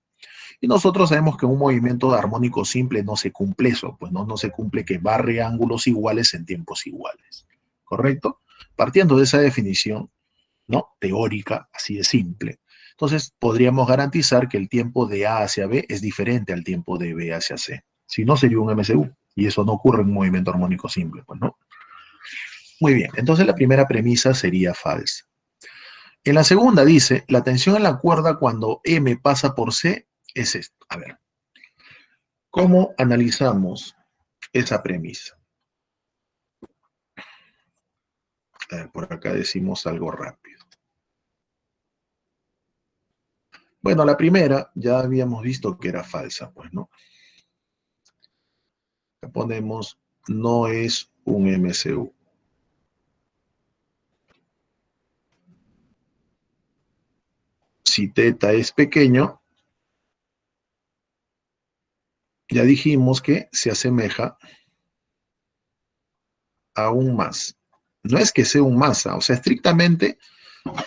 Y nosotros sabemos que un movimiento armónico simple no se cumple eso, pues no se cumple que barre ángulos iguales en tiempos iguales. ¿Correcto? Partiendo de esa definición, ¿no? Teórica, así de simple. Entonces, podríamos garantizar que el tiempo de A hacia B es diferente al tiempo de B hacia C. Si no, sería un MCU. Y eso no ocurre en un movimiento armónico simple, pues, ¿no? Muy bien, entonces la primera premisa sería falsa. En la segunda dice, la tensión en la cuerda cuando M pasa por C es esto. A ver, ¿cómo analizamos esa premisa? A ver, por acá decimos algo rápido. Bueno, la primera ya habíamos visto que era falsa, pues, ¿no? Le ponemos no es un MCU. Si teta es pequeño, ya dijimos que se asemeja aún más. No es que sea un masa, o sea, estrictamente,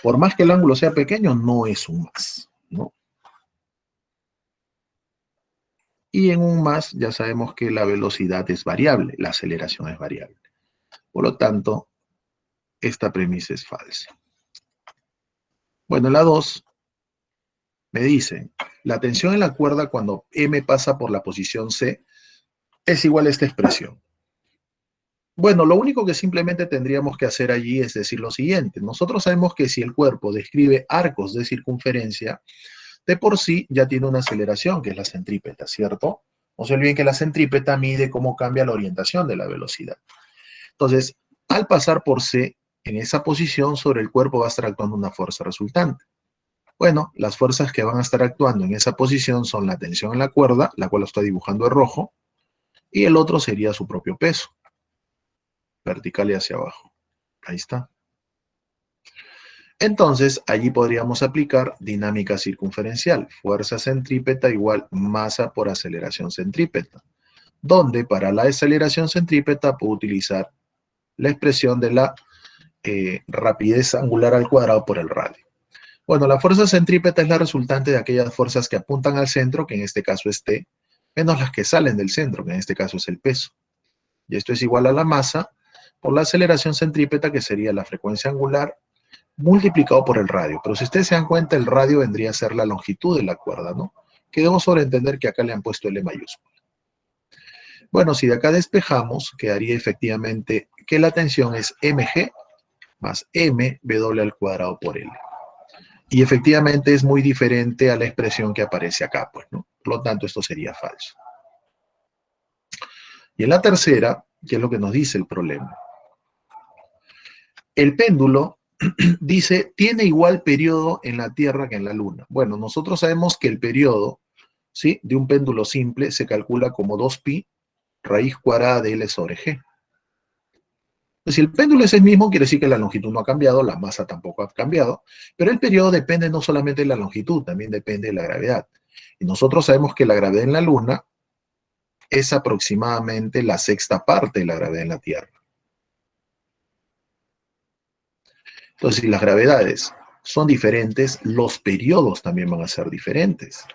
por más que el ángulo sea pequeño, no es un más, ¿no? Y en un más ya sabemos que la velocidad es variable, la aceleración es variable. Por lo tanto, esta premisa es falsa. Bueno, en la 2 me dice, la tensión en la cuerda cuando M pasa por la posición C es igual a esta expresión. Bueno, lo único que simplemente tendríamos que hacer allí es decir lo siguiente. Nosotros sabemos que si el cuerpo describe arcos de circunferencia, de por sí ya tiene una aceleración, que es la centrípeta, ¿cierto? No se olviden que la centrípeta mide cómo cambia la orientación de la velocidad. Entonces, al pasar por C, en esa posición sobre el cuerpo va a estar actuando una fuerza resultante. Bueno, las fuerzas que van a estar actuando en esa posición son la tensión en la cuerda, la cual lo estoy dibujando en rojo, y el otro sería su propio peso, vertical y hacia abajo. Ahí está. Entonces, allí podríamos aplicar dinámica circunferencial, fuerza centrípeta igual masa por aceleración centrípeta, donde para la aceleración centrípeta puedo utilizar la expresión de la rapidez angular al cuadrado por el radio. Bueno, la fuerza centrípeta es la resultante de aquellas fuerzas que apuntan al centro, que en este caso es T, menos las que salen del centro, que en este caso es el peso. Y esto es igual a la masa por la aceleración centrípeta, que sería la frecuencia angular multiplicado por el radio. Pero si ustedes se dan cuenta, el radio vendría a ser la longitud de la cuerda, ¿no? Que debo sobreentender que acá le han puesto L mayúscula. Bueno, si de acá despejamos, quedaría efectivamente que la tensión es mg más mw al cuadrado por L. Y efectivamente es muy diferente a la expresión que aparece acá, pues, ¿no? Por lo tanto, esto sería falso. Y en la tercera, ¿qué es lo que nos dice el problema? El péndulo dice, tiene igual periodo en la Tierra que en la Luna. Bueno, nosotros sabemos que el periodo, ¿sí?, de un péndulo simple se calcula como 2pi raíz cuadrada de L sobre G. Si el péndulo es el mismo, quiere decir que la longitud no ha cambiado, la masa tampoco ha cambiado, pero el periodo depende no solamente de la longitud, también depende de la gravedad. Y nosotros sabemos que la gravedad en la Luna es aproximadamente la sexta parte de la gravedad en la Tierra. Entonces, si las gravedades son diferentes, los periodos también van a ser diferentes.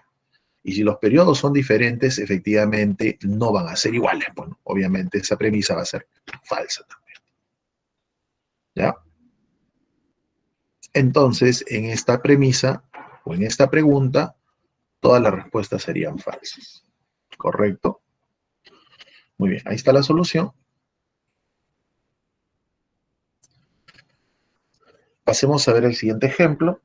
Y si los periodos son diferentes, efectivamente no van a ser iguales. Bueno, obviamente esa premisa va a ser falsa también. ¿Ya? Entonces, en esta premisa o en esta pregunta, todas las respuestas serían falsas. ¿Correcto? Muy bien, ahí está la solución. Pasemos a ver el siguiente ejemplo.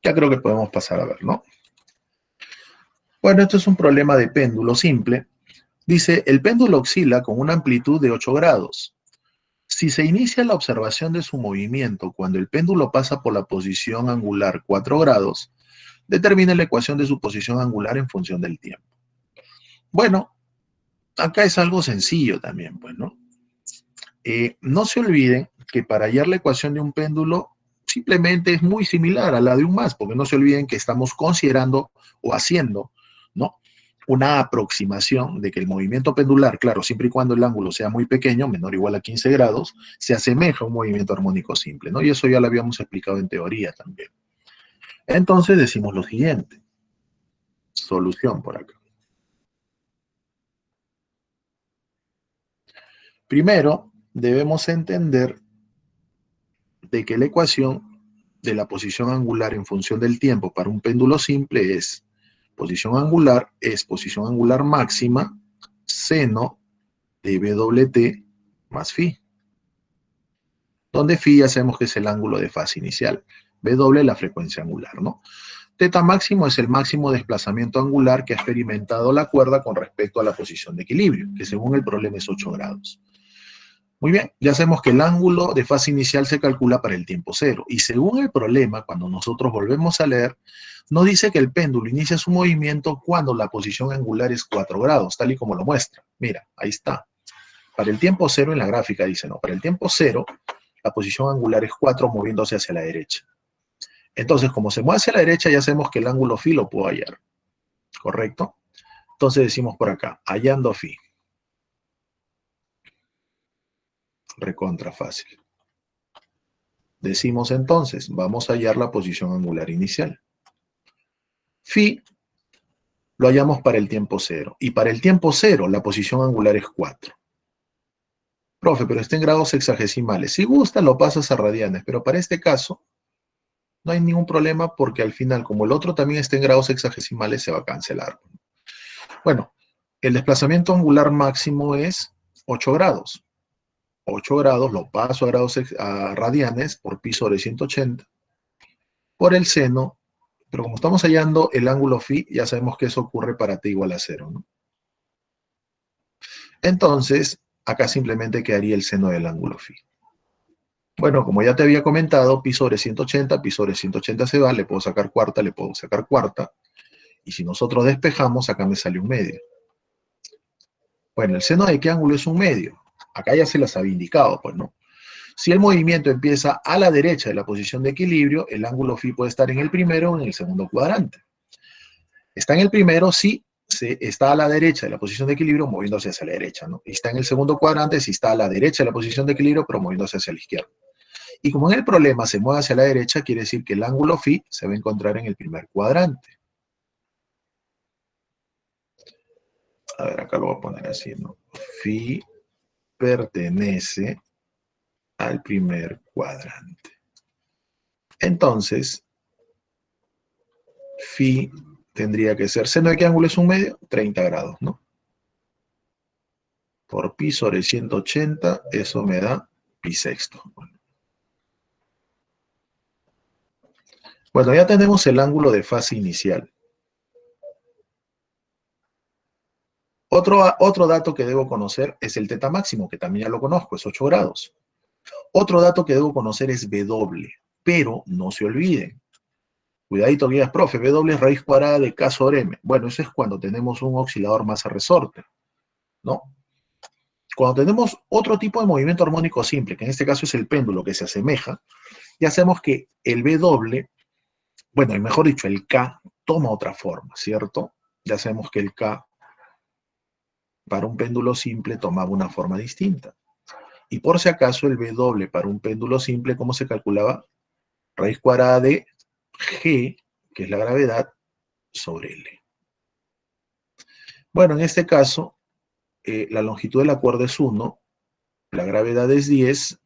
Ya creo que podemos pasar a ver, ¿no? Bueno, esto es un problema de péndulo simple. Dice, el péndulo oscila con una amplitud de 8 grados. Si se inicia la observación de su movimiento cuando el péndulo pasa por la posición angular 4 grados, determine la ecuación de su posición angular en función del tiempo. Bueno, acá es algo sencillo también, pues, ¿no? No se olviden que para hallar la ecuación de un péndulo simplemente es muy similar a la de un más, porque no se olviden que estamos considerando o haciendo, ¿no?, una aproximación de que el movimiento pendular, claro, siempre y cuando el ángulo sea muy pequeño, menor o igual a 15 grados, se asemeja a un movimiento armónico simple, ¿no? Y eso ya lo habíamos explicado en teoría también. Entonces decimos lo siguiente. Solución por acá. Primero, debemos entender de que la ecuación de la posición angular en función del tiempo para un péndulo simple es posición angular máxima seno de WT más phi, donde phi ya sabemos que es el ángulo de fase inicial, W la frecuencia angular, ¿no? Teta máximo es el máximo desplazamiento angular que ha experimentado la cuerda con respecto a la posición de equilibrio, que según el problema es 8 grados. Muy bien, ya sabemos que el ángulo de fase inicial se calcula para el tiempo cero. Y según el problema, cuando nosotros volvemos a leer, nos dice que el péndulo inicia su movimiento cuando la posición angular es 4 grados, tal y como lo muestra. Mira, ahí está. Para el tiempo cero en la gráfica dice, no, para el tiempo cero, la posición angular es 4 moviéndose hacia la derecha. Entonces, como se mueve hacia la derecha, ya sabemos que el ángulo phi lo puedo hallar. ¿Correcto? Entonces decimos por acá, hallando phi. Recontra fácil. Decimos entonces, vamos a hallar la posición angular inicial. Phi lo hallamos para el tiempo cero. Y para el tiempo cero, la posición angular es 4. Profe, pero está en grados sexagesimales. Si gusta, lo pasas a radianes, pero para este caso no hay ningún problema porque al final, como el otro también está en grados sexagesimales, se va a cancelar. Bueno, el desplazamiento angular máximo es 8 grados. 8 grados lo paso a radianes por pi sobre 180 por el seno Pero como estamos hallando el ángulo phi, ya sabemos que eso ocurre para t igual a 0, ¿no? Entonces, acá simplemente quedaría el seno del ángulo phi. Bueno, como ya te había comentado, pi sobre 180 se va, le puedo sacar cuarta, le puedo sacar cuarta. Y si nosotros despejamos, acá me sale un medio. Bueno, ¿el seno de qué ángulo es un medio? Acá ya se las había indicado, pues, ¿no? Si el movimiento empieza a la derecha de la posición de equilibrio, el ángulo phi puede estar en el primero o en el segundo cuadrante. Está en el primero si está a la derecha de la posición de equilibrio, moviéndose hacia la derecha, ¿no? Y está en el segundo cuadrante si está a la derecha de la posición de equilibrio, pero moviéndose hacia la izquierda. Y como en el problema se mueve hacia la derecha, quiere decir que el ángulo phi se va a encontrar en el primer cuadrante. A ver, acá lo voy a poner así, ¿no? Phi pertenece al primer cuadrante. Entonces, phi tendría que ser, ¿seno de qué ángulo es un medio? 30 grados, ¿no? Por pi sobre 180, eso me da pi sexto. Bueno, ya tenemos el ángulo de fase inicial. Otro dato que debo conocer es el teta máximo, que también ya lo conozco, es 8 grados. Otro dato que debo conocer es W, pero no se olviden. Cuidadito, guías, profe, W es raíz cuadrada de K sobre M. Bueno, eso es cuando tenemos un oscilador masa-resorte, ¿no? Cuando tenemos otro tipo de movimiento armónico simple, que en este caso es el péndulo que se asemeja, ya sabemos que el W, bueno, y mejor dicho, el K toma otra forma, ¿cierto? Ya sabemos que el K para un péndulo simple tomaba una forma distinta. Y por si acaso el W para un péndulo simple, ¿cómo se calculaba? Raíz cuadrada de G, que es la gravedad, sobre L. Bueno, en este caso, la longitud de la cuerda es 1, la gravedad es 10,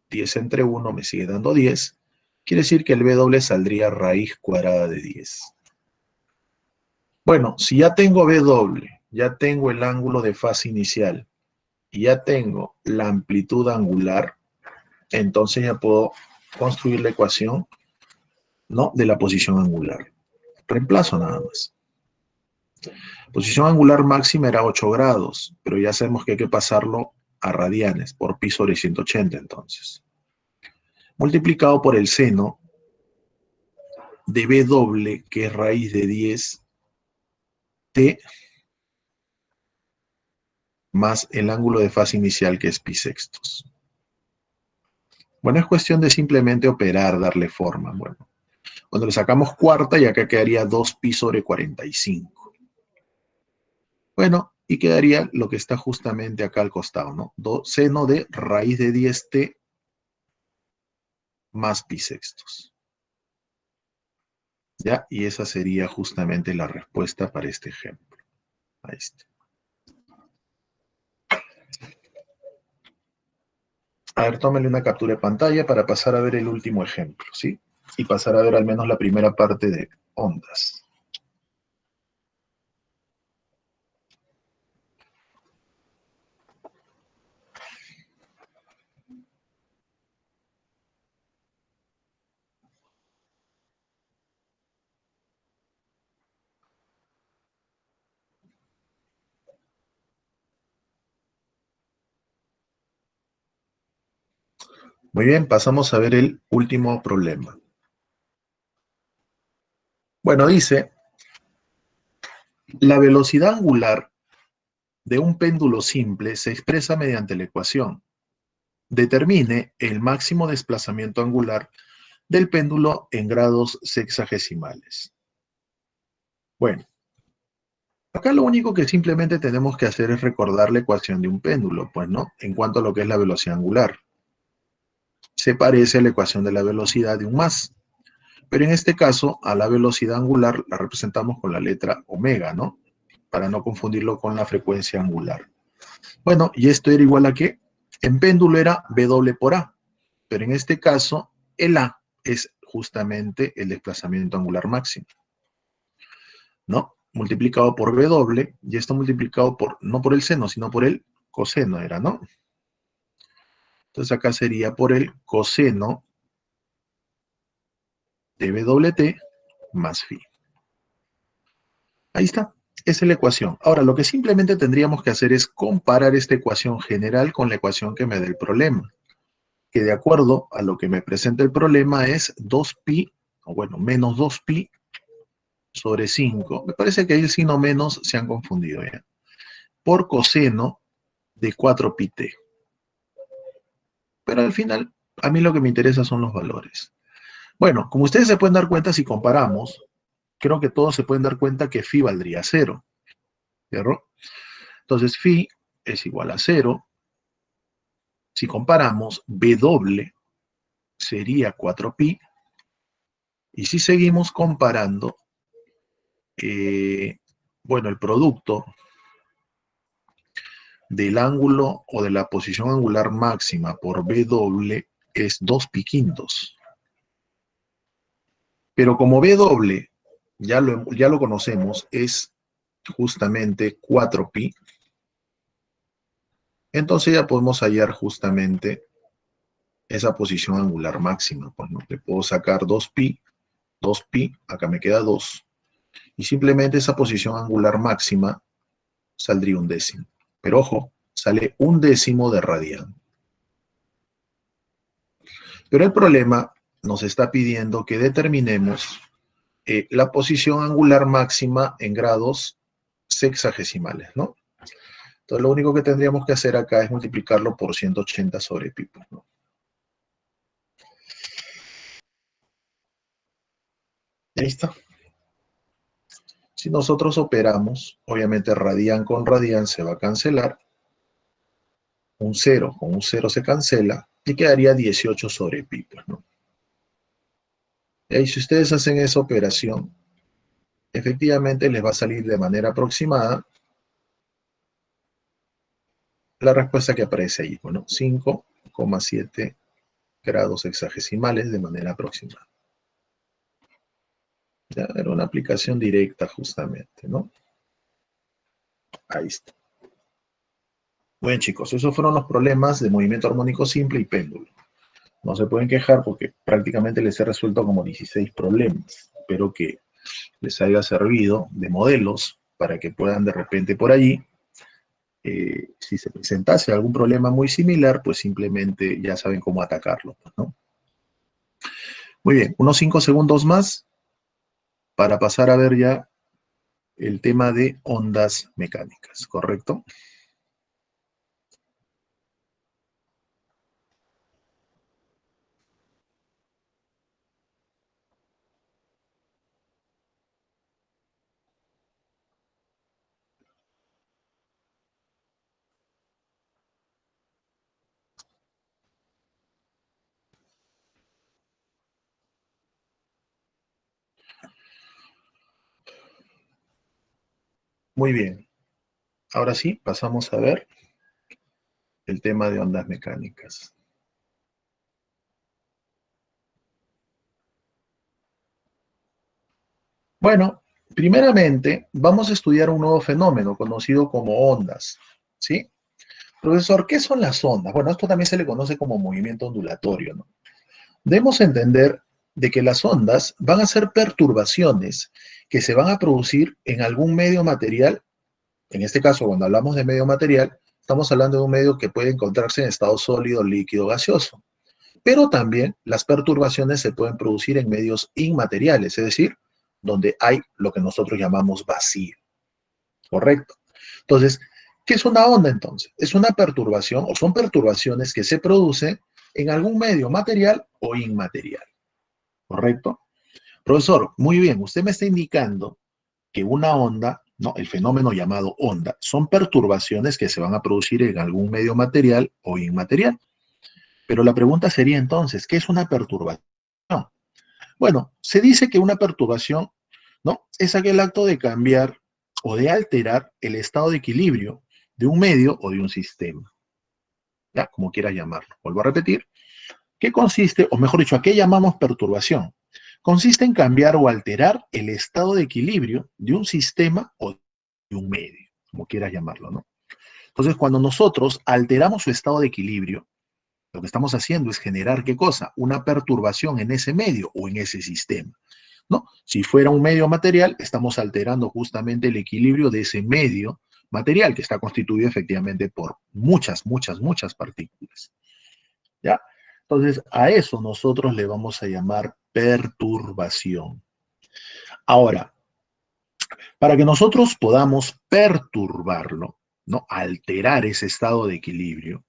10 entre 1 me sigue dando 10, quiere decir que el W saldría raíz cuadrada de 10. Bueno, si ya tengo W, ya tengo el ángulo de fase inicial y ya tengo la amplitud angular, entonces ya puedo construir la ecuación, ¿no?, de la posición angular. Reemplazo nada más. Posición angular máxima era 8 grados, pero ya sabemos que hay que pasarlo a radianes, por pi sobre 180 entonces. Multiplicado por el seno de W, que es raíz de 10t, más el ángulo de fase inicial, que es pi sextos. Bueno, es cuestión de simplemente operar, darle forma. Bueno, cuando le sacamos cuarta, ya que quedaría 2pi sobre 45. Bueno, y quedaría lo que está justamente acá al costado, ¿no? Seno de raíz de 10t más pi sextos. ¿Ya? Y esa sería justamente la respuesta para este ejemplo. Ahí está. A ver, tómale una captura de pantalla para pasar a ver el último ejemplo, ¿sí? Y pasar a ver al menos la primera parte de ondas. Muy bien, pasamos a ver el último problema. Bueno, dice, la velocidad angular de un péndulo simple se expresa mediante la ecuación. Determine el máximo desplazamiento angular del péndulo en grados sexagesimales. Bueno, acá lo único que simplemente tenemos que hacer es recordar la ecuación de un péndulo, pues, ¿no? En cuanto a lo que es la velocidad angular. Se parece a la ecuación de la velocidad de un mas. Pero en este caso, a la velocidad angular la representamos con la letra omega, ¿no? Para no confundirlo con la frecuencia angular. Bueno, ¿y esto era igual a qué? En péndulo era W por A, pero en este caso el A es justamente el desplazamiento angular máximo, ¿no? Multiplicado por W, y esto multiplicado por, no por el seno, sino por el coseno era, ¿no? Entonces acá sería por el coseno de WT más phi. Ahí está. Esa es la ecuación. Ahora, lo que simplemente tendríamos que hacer es comparar esta ecuación general con la ecuación que me da el problema, que de acuerdo a lo que me presenta el problema es 2pi, o bueno, menos 2pi sobre 5. Me parece que ahí el signo menos se han confundido ya. Por coseno de 4pi-t. Pero al final, a mí lo que me interesa son los valores. Bueno, como ustedes se pueden dar cuenta, si comparamos, creo que todos se pueden dar cuenta que phi valdría 0. ¿Cierto? Entonces, phi es igual a 0. Si comparamos, B doble sería 4pi. Y si seguimos comparando, bueno, el producto del ángulo o de la posición angular máxima por B doble es 2pi quintos. Pero como B doble, ya lo conocemos, es justamente 4pi, entonces ya podemos hallar justamente esa posición angular máxima. Pues, ¿no? Le puedo sacar 2pi, acá me queda 2. Y simplemente esa posición angular máxima saldría 1/10. Pero ojo, sale 1/10 de radián. Pero el problema nos está pidiendo que determinemos la posición angular máxima en grados sexagesimales, ¿no? Entonces lo único que tendríamos que hacer acá es multiplicarlo por 180 sobre pi, ¿no? ¿Listo? Si nosotros operamos, obviamente radián con radián se va a cancelar. Un 0 con un 0 se cancela y quedaría 18 sobre pi, pues, ¿no? Y ahí si ustedes hacen esa operación, efectivamente les va a salir de manera aproximada la respuesta que aparece ahí, bueno, 5,7 grados hexagesimales de manera aproximada. Ya era una aplicación directa justamente, ¿no? Ahí está. Bueno, chicos, esos fueron los problemas de movimiento armónico simple y péndulo. No se pueden quejar porque prácticamente les he resuelto como 16 problemas. Espero que les haya servido de modelos para que puedan de repente por allí, si se presentase algún problema muy similar, pues simplemente ya saben cómo atacarlo, ¿no? Muy bien, unos 5 segundos más para pasar a ver ya el tema de ondas mecánicas, ¿correcto? Muy bien. Ahora sí, pasamos a ver el tema de ondas mecánicas. Bueno, primeramente vamos a estudiar un nuevo fenómeno conocido como ondas, ¿sí? Profesor, ¿qué son las ondas? Bueno, esto también se le conoce como movimiento ondulatorio, ¿no? Debemos entender de que las ondas van a ser perturbaciones que se van a producir en algún medio material. En este caso, cuando hablamos de medio material, estamos hablando de un medio que puede encontrarse en estado sólido, líquido, gaseoso. Pero también las perturbaciones se pueden producir en medios inmateriales, es decir, donde hay lo que nosotros llamamos vacío. ¿Correcto? Entonces, ¿qué es una onda entonces? Es una perturbación o son perturbaciones que se producen en algún medio material o inmaterial. ¿Correcto? Profesor, muy bien, usted me está indicando que una onda, no, el fenómeno llamado onda, son perturbaciones que se van a producir en algún medio material o inmaterial. Pero la pregunta sería entonces, ¿qué es una perturbación? Bueno, se dice que una perturbación, ¿no? Es aquel acto de cambiar o de alterar el estado de equilibrio de un medio o de un sistema. Ya, como quieras llamarlo. Vuelvo a repetir. ¿Qué consiste, o mejor dicho, a qué llamamos perturbación? Consiste en cambiar o alterar el estado de equilibrio de un sistema o de un medio, como quieras llamarlo, ¿no? Entonces, cuando nosotros alteramos su estado de equilibrio, lo que estamos haciendo es generar, ¿qué cosa? Una perturbación en ese medio o en ese sistema. ¿no? Si fuera un medio material, estamos alterando justamente el equilibrio de ese medio material que está constituido efectivamente por muchas, muchas, muchas partículas. ¿Ya? Entonces, a eso nosotros le vamos a llamar perturbación. Ahora, para que nosotros podamos perturbarlo, ¿no? Alterar ese estado de equilibrio,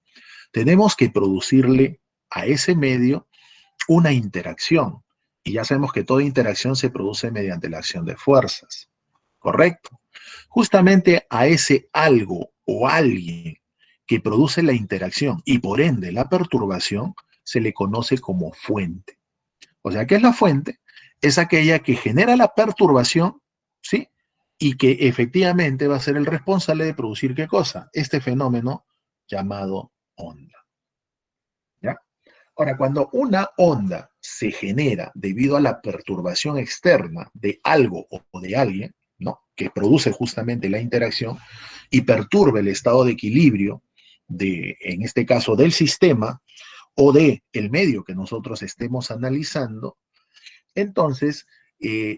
tenemos que producirle a ese medio una interacción. Y ya sabemos que toda interacción se produce mediante la acción de fuerzas. ¿Correcto? Justamente a ese algo o alguien que produce la interacción y por ende la perturbación se le conoce como fuente. O sea, ¿qué es la fuente? Es aquella que genera la perturbación, ¿sí? Y que efectivamente va a ser el responsable de producir ¿qué cosa? Este fenómeno llamado onda. ¿Ya? Ahora, cuando una onda se genera debido a la perturbación externa de algo o de alguien, ¿no? Que produce justamente la interacción y perturba el estado de equilibrio de, en este caso, del sistema o de el medio que nosotros estemos analizando, entonces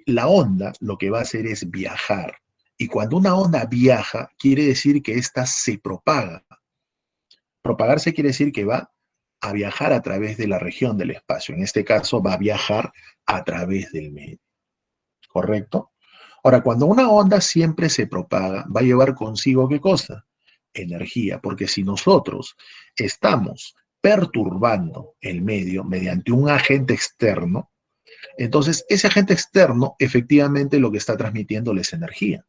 la onda lo que va a hacer es viajar. Y cuando una onda viaja, quiere decir que ésta se propaga. Propagarse quiere decir que va a viajar a través de la región del espacio. En este caso, va a viajar a través del medio. ¿Correcto? Ahora, cuando una onda siempre se propaga, va a llevar consigo ¿qué cosa? Energía, porque si nosotros estamos perturbando el medio mediante un agente externo, entonces ese agente externo efectivamente lo que está transmitiéndole es energía.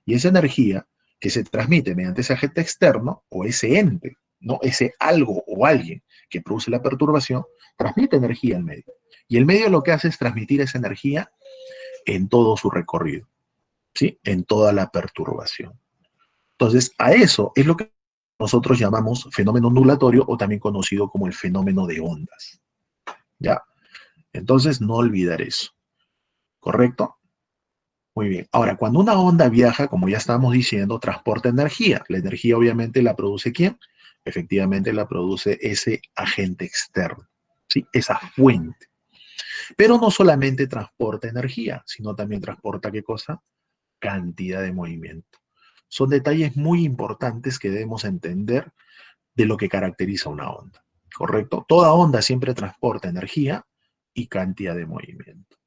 Y esa energía que se transmite mediante ese agente externo o ese ente, ¿no? Ese algo o alguien que produce la perturbación, transmite energía al medio. Y el medio lo que hace es transmitir esa energía en todo su recorrido, ¿sí? En toda la perturbación. Entonces, a eso es lo que nosotros llamamos fenómeno ondulatorio o también conocido como el fenómeno de ondas, ¿ya? Entonces, no olvidar eso, ¿correcto? Muy bien. Ahora, cuando una onda viaja, como ya estábamos diciendo, transporta energía. La energía obviamente la produce ¿quién? Efectivamente la produce ese agente externo, ¿sí? Esa fuente. Pero no solamente transporta energía, sino también transporta ¿qué cosa? Cantidad de movimiento. Son detalles muy importantes que debemos entender de lo que caracteriza una onda, ¿correcto? Toda onda siempre transporta energía y cantidad de movimiento.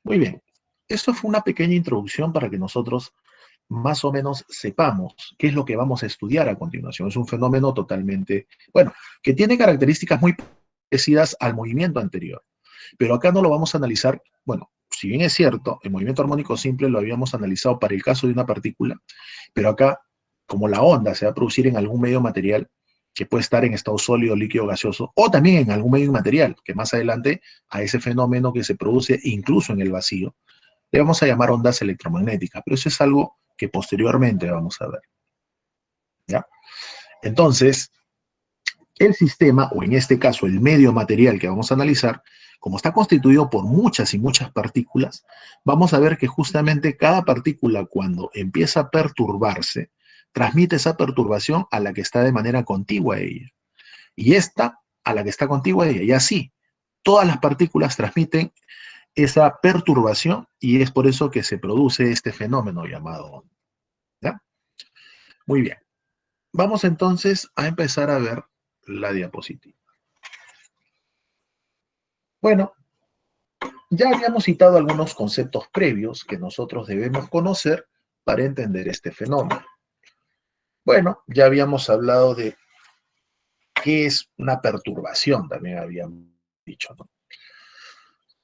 Muy bien. Esto fue una pequeña introducción para que nosotros más o menos sepamos qué es lo que vamos a estudiar a continuación. Es un fenómeno totalmente, bueno, que tiene características muy parecidas al movimiento anterior, pero acá no lo vamos a analizar, bueno, si bien es cierto, el movimiento armónico simple lo habíamos analizado para el caso de una partícula, pero acá, como la onda se va a producir en algún medio material, que puede estar en estado sólido, líquido, gaseoso, o también en algún medio inmaterial, que más adelante a ese fenómeno que se produce incluso en el vacío, le vamos a llamar ondas electromagnéticas, pero eso es algo que posteriormente vamos a ver. ¿Ya? Entonces, el sistema, o en este caso el medio material que vamos a analizar, como está constituido por muchas y muchas partículas, vamos a ver que justamente cada partícula cuando empieza a perturbarse, transmite esa perturbación a la que está de manera contigua a ella. Y esta a la que está contigua a ella. Y así, todas las partículas transmiten esa perturbación y es por eso que se produce este fenómeno llamado onda. ¿Ya? Muy bien. Vamos entonces a empezar a ver la diapositiva. Bueno, ya habíamos citado algunos conceptos previos que nosotros debemos conocer para entender este fenómeno. Bueno, ya habíamos hablado de qué es una perturbación, también habíamos dicho, ¿no?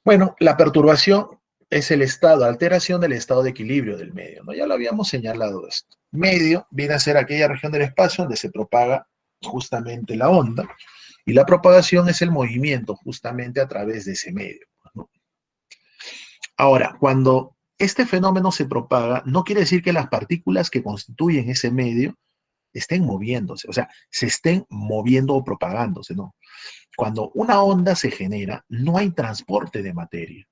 Bueno, la perturbación es el estado, alteración del estado de equilibrio del medio, ¿no? Ya lo habíamos señalado esto. Medio viene a ser aquella región del espacio donde se propaga justamente la onda, y la propagación es el movimiento justamente a través de ese medio, ¿no? Ahora, cuando este fenómeno se propaga, no quiere decir que las partículas que constituyen ese medio estén moviéndose, o sea, se estén moviendo o propagándose, ¿no? Cuando una onda se genera, no hay transporte de materia.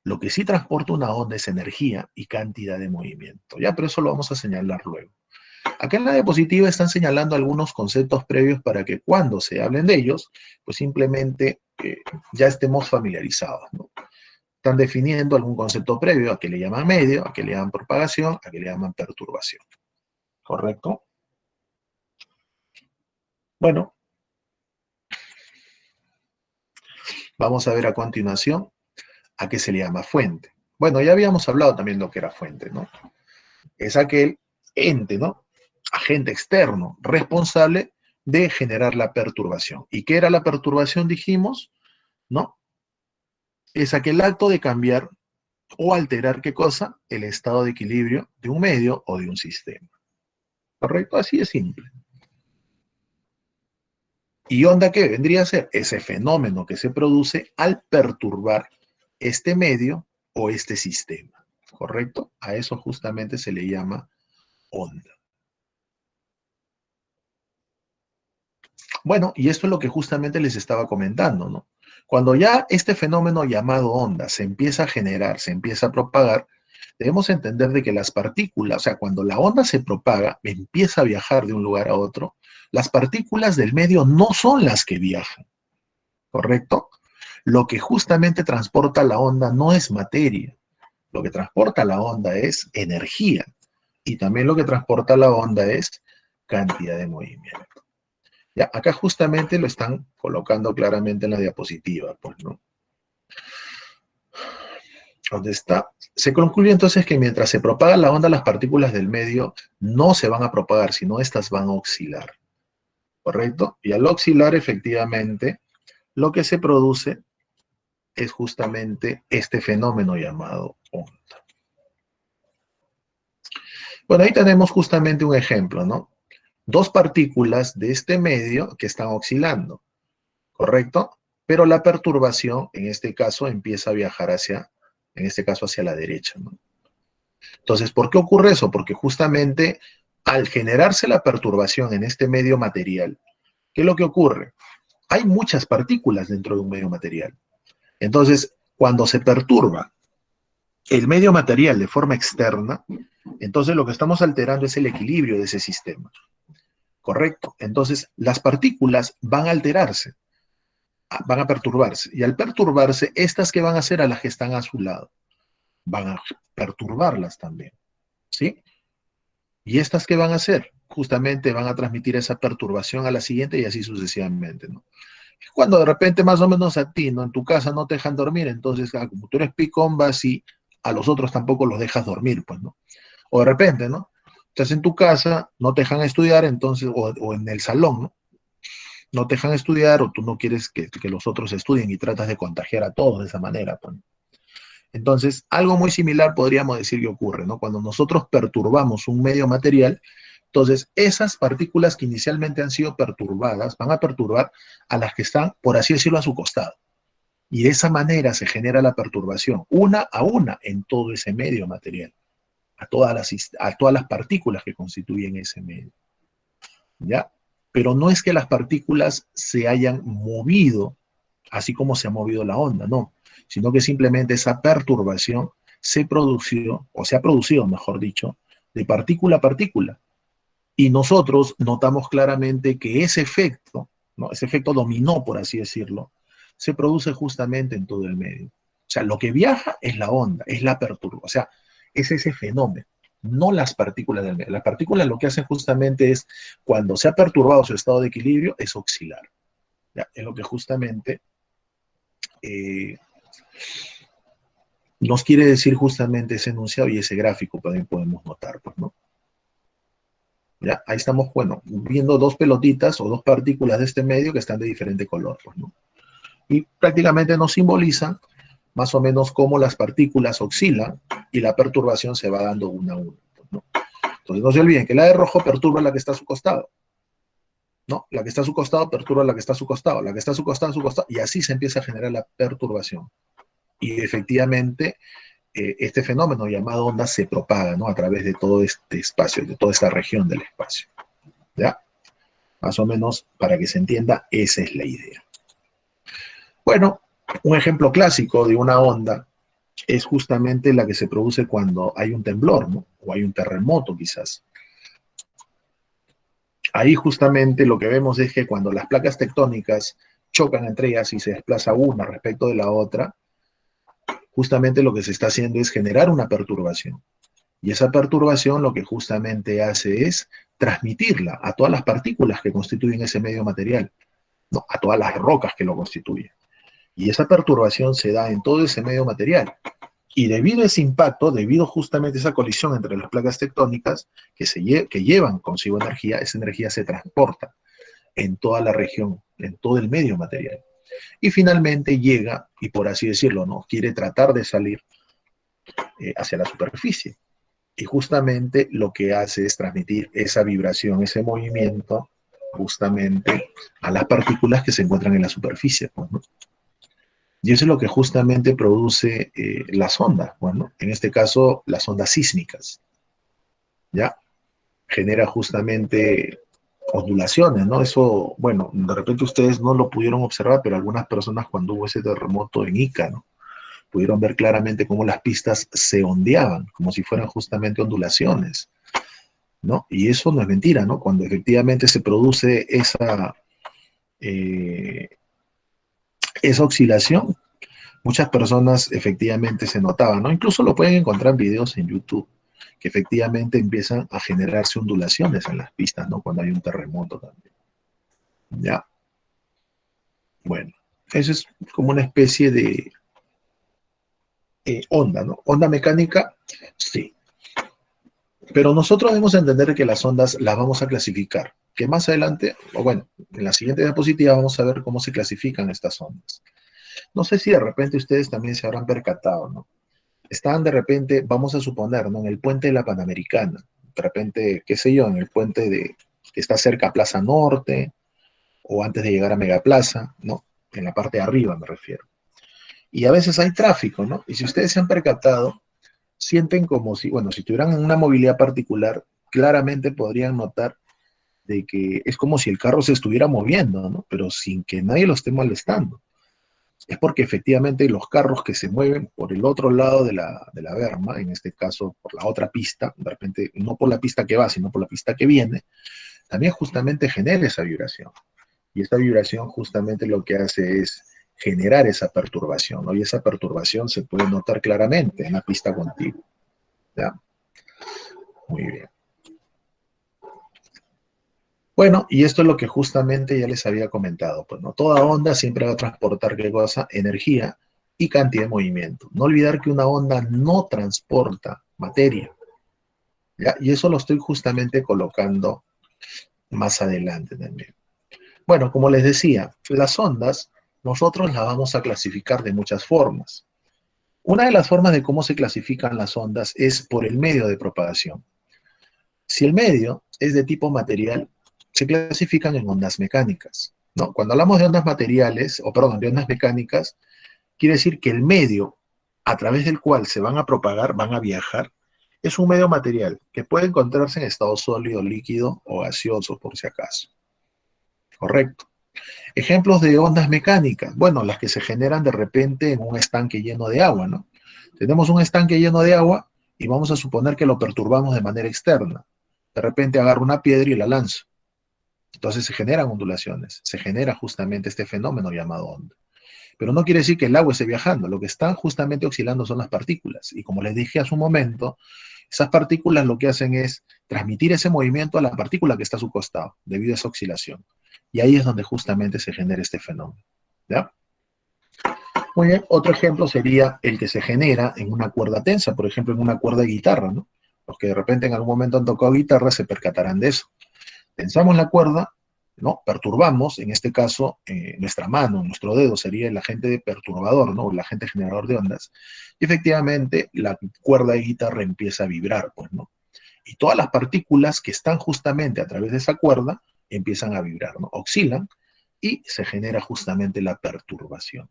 Lo que sí transporta una onda es energía y cantidad de movimiento. Ya, pero eso lo vamos a señalar luego. Acá en la diapositiva están señalando algunos conceptos previos para que cuando se hablen de ellos, pues simplemente ya estemos familiarizados, ¿no? están definiendo algún concepto previo, a que le llaman medio, a que le llaman propagación, a que le llaman perturbación. ¿Correcto? Bueno, vamos a ver a continuación a qué se le llama fuente. Bueno, ya habíamos hablado también de lo que era fuente, ¿no? Es aquel ente, ¿no? Agente externo, responsable de generar la perturbación. ¿Y qué era la perturbación, dijimos? ¿No? Es aquel acto de cambiar o alterar, ¿qué cosa? El estado de equilibrio de un medio o de un sistema. ¿Correcto? Así de simple. ¿Y onda qué vendría a ser? Ese fenómeno que se produce al perturbar este medio o este sistema. ¿Correcto? A eso justamente se le llama onda. Bueno, y esto es lo que justamente les estaba comentando, ¿no? Cuando ya este fenómeno llamado onda se empieza a generar, se empieza a propagar, debemos entender de que las partículas, o sea, cuando la onda se propaga, empieza a viajar de un lugar a otro, las partículas del medio no son las que viajan, ¿correcto? Lo que justamente transporta la onda no es materia, lo que transporta la onda es energía, y también lo que transporta la onda es cantidad de movimiento. Ya, acá justamente lo están colocando claramente en la diapositiva, pues, ¿no? ¿Dónde está? Se concluye entonces que mientras se propaga la onda, las partículas del medio no se van a propagar, sino estas van a oscilar, ¿correcto? Y al oscilar, efectivamente, lo que se produce es justamente este fenómeno llamado onda. Bueno, ahí tenemos justamente un ejemplo, ¿no? Dos partículas de este medio que están oscilando, ¿correcto? Pero la perturbación, en este caso, empieza a viajar hacia, en este caso, hacia la derecha, ¿no? Entonces, ¿por qué ocurre eso? Porque justamente al generarse la perturbación en este medio material, ¿qué es lo que ocurre? Hay muchas partículas dentro de un medio material. Entonces, cuando se perturba el medio material de forma externa, entonces lo que estamos alterando es el equilibrio de ese sistema, ¿correcto? Entonces, las partículas van a alterarse, van a perturbarse, y al perturbarse, estas que van a hacer a las que están a su lado, van a perturbarlas también, ¿sí? ¿Y estas qué van a hacer? Justamente van a transmitir esa perturbación a la siguiente y así sucesivamente, ¿no? Cuando de repente más o menos a ti, ¿no? En tu casa no te dejan dormir, entonces como tú eres picón, vas y a los otros tampoco los dejas dormir, pues, ¿no? O de repente, ¿no? Estás en tu casa, no te dejan estudiar, entonces, o en el salón, ¿no? No te dejan estudiar o tú no quieres que los otros estudien y tratas de contagiar a todos de esa manera, pues. Entonces, algo muy similar podríamos decir que ocurre, ¿no? Cuando nosotros perturbamos un medio material, entonces esas partículas que inicialmente han sido perturbadas van a perturbar a las que están, por así decirlo, a su costado. Y de esa manera se genera la perturbación, una a una, en todo ese medio material, a todas las partículas que constituyen ese medio. ¿Ya? Pero no es que las partículas se hayan movido así como se ha movido la onda, no, sino que simplemente esa perturbación se produció, o se ha producido, mejor dicho, de partícula a partícula. Y nosotros notamos claramente que ese efecto, ¿no? Ese efecto dominó, por así decirlo, se produce justamente en todo el medio. O sea, lo que viaja es la onda, es la perturbación, o sea, es ese fenómeno, no las partículas del medio. Las partículas lo que hacen justamente es, cuando se ha perturbado su estado de equilibrio, es oscilar. ¿Ya? Es lo que justamente eh, nos quiere decir justamente ese enunciado y ese gráfico también podemos notar, pues, ¿no? ¿Ya? Ahí estamos, bueno, viendo dos pelotitas o dos partículas de este medio que están de diferente color, pues, ¿no? Y prácticamente nos simbolizan más o menos cómo las partículas oscilan y la perturbación se va dando una a una, pues, ¿no? Entonces no se olviden que la de rojo perturba a la que está a su costado, ¿no? La que está a su costado perturba a la que está a su costado, la que está a su costado, y así se empieza a generar la perturbación. Y efectivamente, este fenómeno llamado onda se propaga, ¿no? A través de todo este espacio, de toda esta región del espacio. ¿Ya? Más o menos, para que se entienda, esa es la idea. Bueno, un ejemplo clásico de una onda es justamente la que se produce cuando hay un temblor, ¿no? O hay un terremoto, quizás. Ahí justamente lo que vemos es que cuando las placas tectónicas chocan entre ellas y se desplaza una respecto de la otra, justamente lo que se está haciendo es generar una perturbación. Y esa perturbación lo que justamente hace es transmitirla a todas las partículas que constituyen ese medio material, ¿no? A todas las rocas que lo constituyen. Y esa perturbación se da en todo ese medio material. Y debido a ese impacto, debido justamente a esa colisión entre las placas tectónicas que llevan consigo energía, esa energía se transporta en toda la región, en todo el medio material. Y finalmente llega, y por así decirlo, ¿no? Quiere tratar de salir hacia la superficie. Y justamente lo que hace es transmitir esa vibración, ese movimiento, justamente a las partículas que se encuentran en la superficie, pues, ¿no? Y eso es lo que justamente produce las ondas, bueno, en este caso las ondas sísmicas, ¿ya? Genera justamente ondulaciones, ¿no? Eso, bueno, de repente ustedes no lo pudieron observar, pero algunas personas cuando hubo ese terremoto en Ica, ¿no? Pudieron ver claramente cómo las pistas se ondeaban, como si fueran justamente ondulaciones, ¿no? Y eso no es mentira, ¿no? Cuando efectivamente se produce eh, esa oscilación, muchas personas efectivamente se notaban, ¿no? Incluso lo pueden encontrar en videos en YouTube, que efectivamente empiezan a generarse ondulaciones en las pistas, ¿no? Cuando hay un terremoto también. Ya, bueno, eso es como una especie de onda, ¿no? Onda mecánica, sí. Pero nosotros debemos entender que las ondas las vamos a clasificar, que más adelante, o bueno, en la siguiente diapositiva vamos a ver cómo se clasifican estas ondas. No sé si de repente ustedes también se habrán percatado, ¿no? Están de repente, vamos a suponer, ¿no? En el puente de la Panamericana, de repente, qué sé yo, en el puente que está cerca a Plaza Norte, o antes de llegar a Megaplaza, ¿no? En la parte de arriba me refiero. Y a veces hay tráfico, ¿no? Y si ustedes se han percatado, sienten como si, bueno, si tuvieran una movilidad particular, claramente podrían notar de que es como si el carro se estuviera moviendo, ¿no? Pero sin que nadie lo esté molestando. Es porque efectivamente los carros que se mueven por el otro lado de la berma, en este caso por la otra pista, de repente no por la pista que va, sino por la pista que viene, también justamente genera esa vibración. Y esta vibración justamente lo que hace es generar esa perturbación, ¿no? Y esa perturbación se puede notar claramente en la pista contigua. ¿Ya? Muy bien. Bueno, y esto es lo que justamente ya les había comentado, pues no toda onda siempre va a transportar qué cosa, energía y cantidad de movimiento. No olvidar que una onda no transporta materia, ¿ya? Y eso lo estoy justamente colocando más adelante también. Bueno, como les decía, las ondas nosotros las vamos a clasificar de muchas formas. Una de las formas de cómo se clasifican las ondas es por el medio de propagación. Si el medio es de tipo material, se clasifican en ondas mecánicas, ¿no? Cuando hablamos de ondas materiales, o perdón, de ondas mecánicas, quiere decir que el medio a través del cual se van a propagar, van a viajar, es un medio material que puede encontrarse en estado sólido, líquido o gaseoso, por si acaso. Correcto. Ejemplos de ondas mecánicas, bueno, las que se generan de repente en un estanque lleno de agua, ¿no? Tenemos un estanque lleno de agua y vamos a suponer que lo perturbamos de manera externa. De repente agarro una piedra y la lanzo. Entonces se generan ondulaciones, se genera justamente este fenómeno llamado onda. Pero no quiere decir que el agua esté viajando, lo que están justamente oscilando son las partículas. Y como les dije hace un momento, esas partículas lo que hacen es transmitir ese movimiento a la partícula que está a su costado, debido a esa oscilación. Y ahí es donde justamente se genera este fenómeno. ¿Ya? Muy bien, otro ejemplo sería el que se genera en una cuerda tensa, por ejemplo, en una cuerda de guitarra, ¿no? Los que de repente en algún momento han tocado guitarra se percatarán de eso. Tensamos la cuerda, ¿no? Perturbamos, en este caso, nuestra mano, nuestro dedo sería el agente perturbador, ¿no? El agente generador de ondas. Y efectivamente, la cuerda de guitarra empieza a vibrar, pues, ¿no? Y todas las partículas que están justamente a través de esa cuerda empiezan a vibrar, ¿no? Oscilan y se genera justamente la perturbación.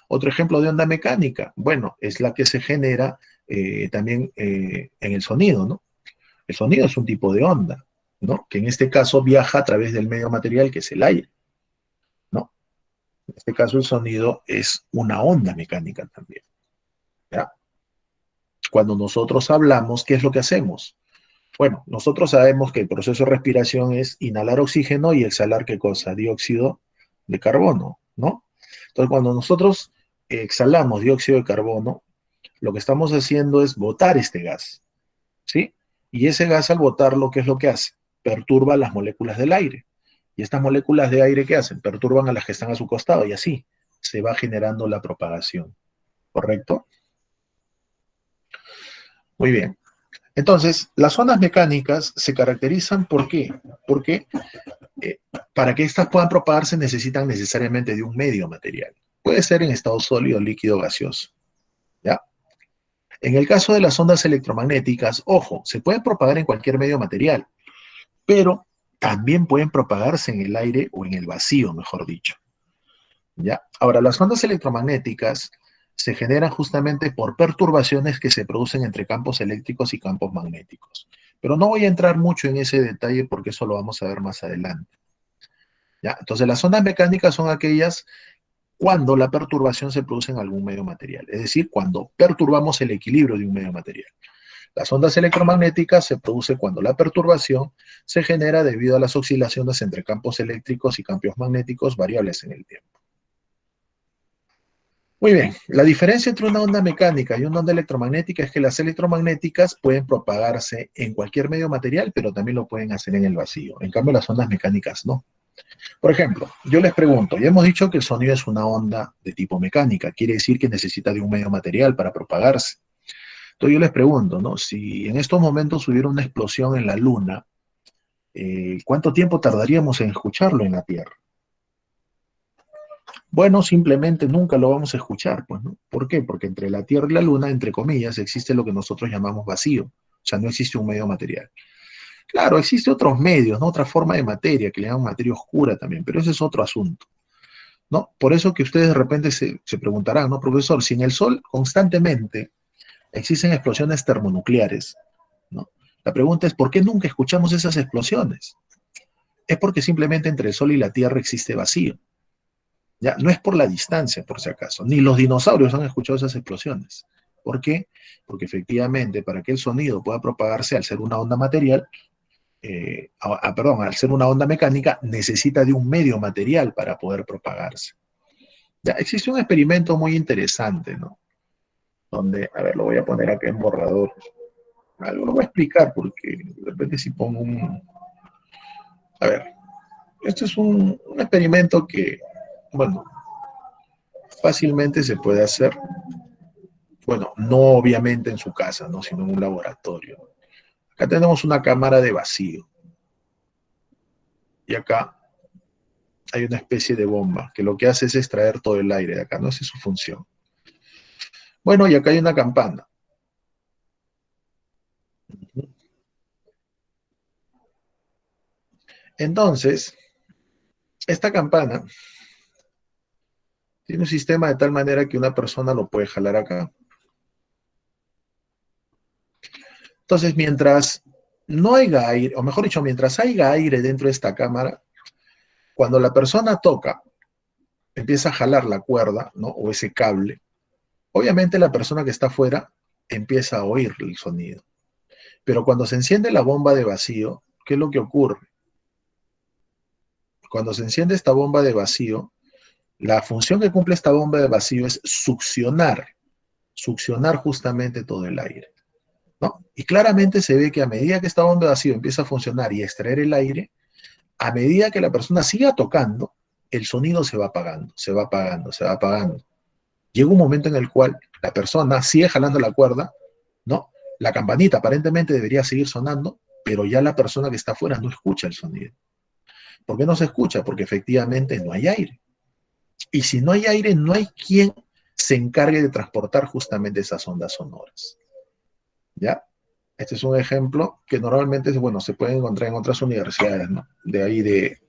Otro ejemplo de onda mecánica, bueno, es la que se genera también en el sonido, ¿no? El sonido es un tipo de onda, ¿no? Que en este caso viaja a través del medio material que es el aire, ¿no? En este caso el sonido es una onda mecánica también, ¿ya? Cuando nosotros hablamos, ¿qué es lo que hacemos? Bueno, nosotros sabemos que el proceso de respiración es inhalar oxígeno y exhalar, ¿qué cosa? Dióxido de carbono, ¿no? Entonces, cuando nosotros exhalamos dióxido de carbono, lo que estamos haciendo es botar este gas, ¿sí? Y ese gas al botarlo, ¿qué es lo que hace? Perturba las moléculas del aire. Y estas moléculas de aire, ¿qué hacen? Perturban a las que están a su costado y así se va generando la propagación, ¿correcto? Muy bien. Entonces, las ondas mecánicas se caracterizan ¿por qué? Porque eh, para que éstas puedan propagarse necesitan necesariamente de un medio material. Puede ser en estado sólido, líquido, gaseoso. ¿Ya? En el caso de las ondas electromagnéticas, ojo, se pueden propagar en cualquier medio material, pero también pueden propagarse en el aire o en el vacío, mejor dicho. ¿Ya? Ahora, las ondas electromagnéticas se generan justamente por perturbaciones que se producen entre campos eléctricos y campos magnéticos. Pero no voy a entrar mucho en ese detalle porque eso lo vamos a ver más adelante. ¿Ya? Entonces, las ondas mecánicas son aquellas cuando la perturbación se produce en algún medio material, es decir, cuando perturbamos el equilibrio de un medio material. Las ondas electromagnéticas se produce cuando la perturbación se genera debido a las oscilaciones entre campos eléctricos y campos magnéticos variables en el tiempo. Muy bien, la diferencia entre una onda mecánica y una onda electromagnética es que las electromagnéticas pueden propagarse en cualquier medio material, pero también lo pueden hacer en el vacío. En cambio, las ondas mecánicas no. Por ejemplo, yo les pregunto, ya hemos dicho que el sonido es una onda de tipo mecánica, quiere decir que necesita de un medio material para propagarse. Entonces yo les pregunto, ¿no? Si en estos momentos hubiera una explosión en la Luna, ¿cuánto tiempo tardaríamos en escucharlo en la Tierra? Bueno, simplemente nunca lo vamos a escuchar, pues, ¿no? ¿Por qué? Porque entre la Tierra y la Luna, entre comillas, existe lo que nosotros llamamos vacío. O sea, no existe un medio material. Claro, existe otros medios, ¿no? Otra forma de materia, que le llaman materia oscura también, pero ese es otro asunto, ¿no? Por eso que ustedes de repente se preguntarán, ¿no, profesor? Si en el Sol constantemente existen explosiones termonucleares, ¿no? La pregunta es, ¿por qué nunca escuchamos esas explosiones? Es porque simplemente entre el Sol y la Tierra existe vacío. Ya, no es por la distancia, por si acaso. Ni los dinosaurios han escuchado esas explosiones. ¿Por qué? Porque efectivamente, para que el sonido pueda propagarse al ser una onda material, perdón, al ser una onda mecánica, necesita de un medio material para poder propagarse. Ya, existe un experimento muy interesante, ¿no? Donde, a ver, lo voy a poner acá en borrador. Algo lo voy a explicar porque de repente si pongo un... A ver, esto es un experimento que, bueno, fácilmente se puede hacer. Bueno, no obviamente en su casa, ¿no? Sino en un laboratorio. Acá tenemos una cámara de vacío. Y acá hay una especie de bomba que lo que hace es extraer todo el aire de acá, no esa es su función. Bueno, y acá hay una campana. Entonces, esta campana tiene un sistema de tal manera que una persona lo puede jalar acá. Entonces, mientras no haya aire, o mejor dicho, mientras haya aire dentro de esta cámara, cuando la persona toca, empieza a jalar la cuerda, ¿no? O ese cable, obviamente la persona que está afuera empieza a oír el sonido. Pero cuando se enciende la bomba de vacío, ¿qué es lo que ocurre? Cuando se enciende esta bomba de vacío, la función que cumple esta bomba de vacío es succionar justamente todo el aire, ¿no? Y claramente se ve que a medida que esta bomba de vacío empieza a funcionar y a extraer el aire, a medida que la persona siga tocando, el sonido se va apagando, se va apagando, se va apagando. Llega un momento en el cual la persona sigue jalando la cuerda, ¿no? La campanita aparentemente debería seguir sonando, pero ya la persona que está afuera no escucha el sonido. ¿Por qué no se escucha? Porque efectivamente no hay aire. Y si no hay aire, no hay quien se encargue de transportar justamente esas ondas sonoras. ¿Ya? Este es un ejemplo que normalmente, bueno, se puede encontrar en otras universidades, ¿no? De ahí de,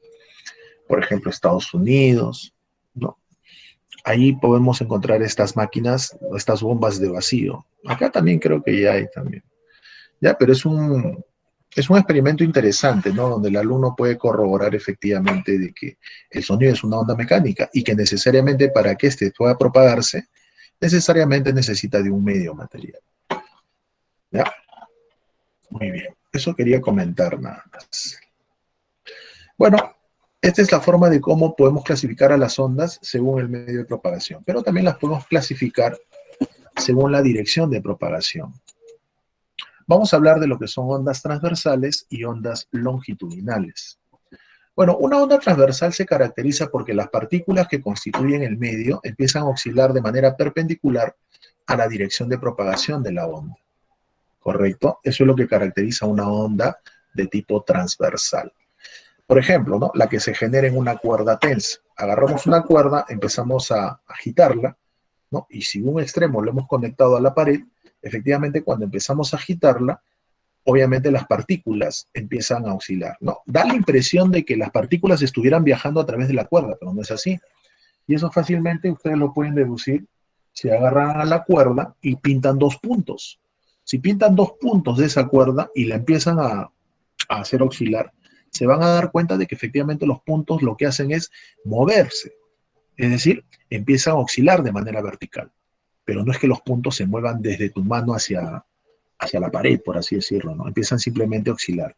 por ejemplo, Estados Unidos, ¿no? Ahí podemos encontrar estas máquinas, estas bombas de vacío. Acá también creo que ya hay también. Ya, pero es un experimento interesante, ¿no? Donde el alumno puede corroborar efectivamente de que el sonido es una onda mecánica y que necesariamente para que éste pueda propagarse, necesariamente necesita de un medio material. ¿Ya? Muy bien. Eso quería comentar nada más. Bueno, Esta es la forma de cómo podemos clasificar a las ondas según el medio de propagación, pero también las podemos clasificar según la dirección de propagación. Vamos a hablar de lo que son ondas transversales y ondas longitudinales. Bueno, una onda transversal se caracteriza porque las partículas que constituyen el medio empiezan a oscilar de manera perpendicular a la dirección de propagación de la onda. ¿Correcto? Eso es lo que caracteriza una onda de tipo transversal. Por ejemplo, ¿no? La que se genera en una cuerda tensa. Agarramos una cuerda, empezamos a agitarla, ¿no? Y si un extremo lo hemos conectado a la pared, efectivamente cuando empezamos a agitarla, obviamente las partículas empiezan a oscilar, ¿no? Da la impresión de que las partículas estuvieran viajando a través de la cuerda, pero no es así. Y eso fácilmente ustedes lo pueden deducir si agarran a la cuerda y pintan dos puntos. Si pintan dos puntos de esa cuerda y la empiezan a hacer oscilar, se van a dar cuenta de que efectivamente los puntos lo que hacen es moverse. Es decir, empiezan a oscilar de manera vertical. Pero no es que los puntos se muevan desde tu mano hacia la pared, por así decirlo, ¿no? Empiezan simplemente a oscilar.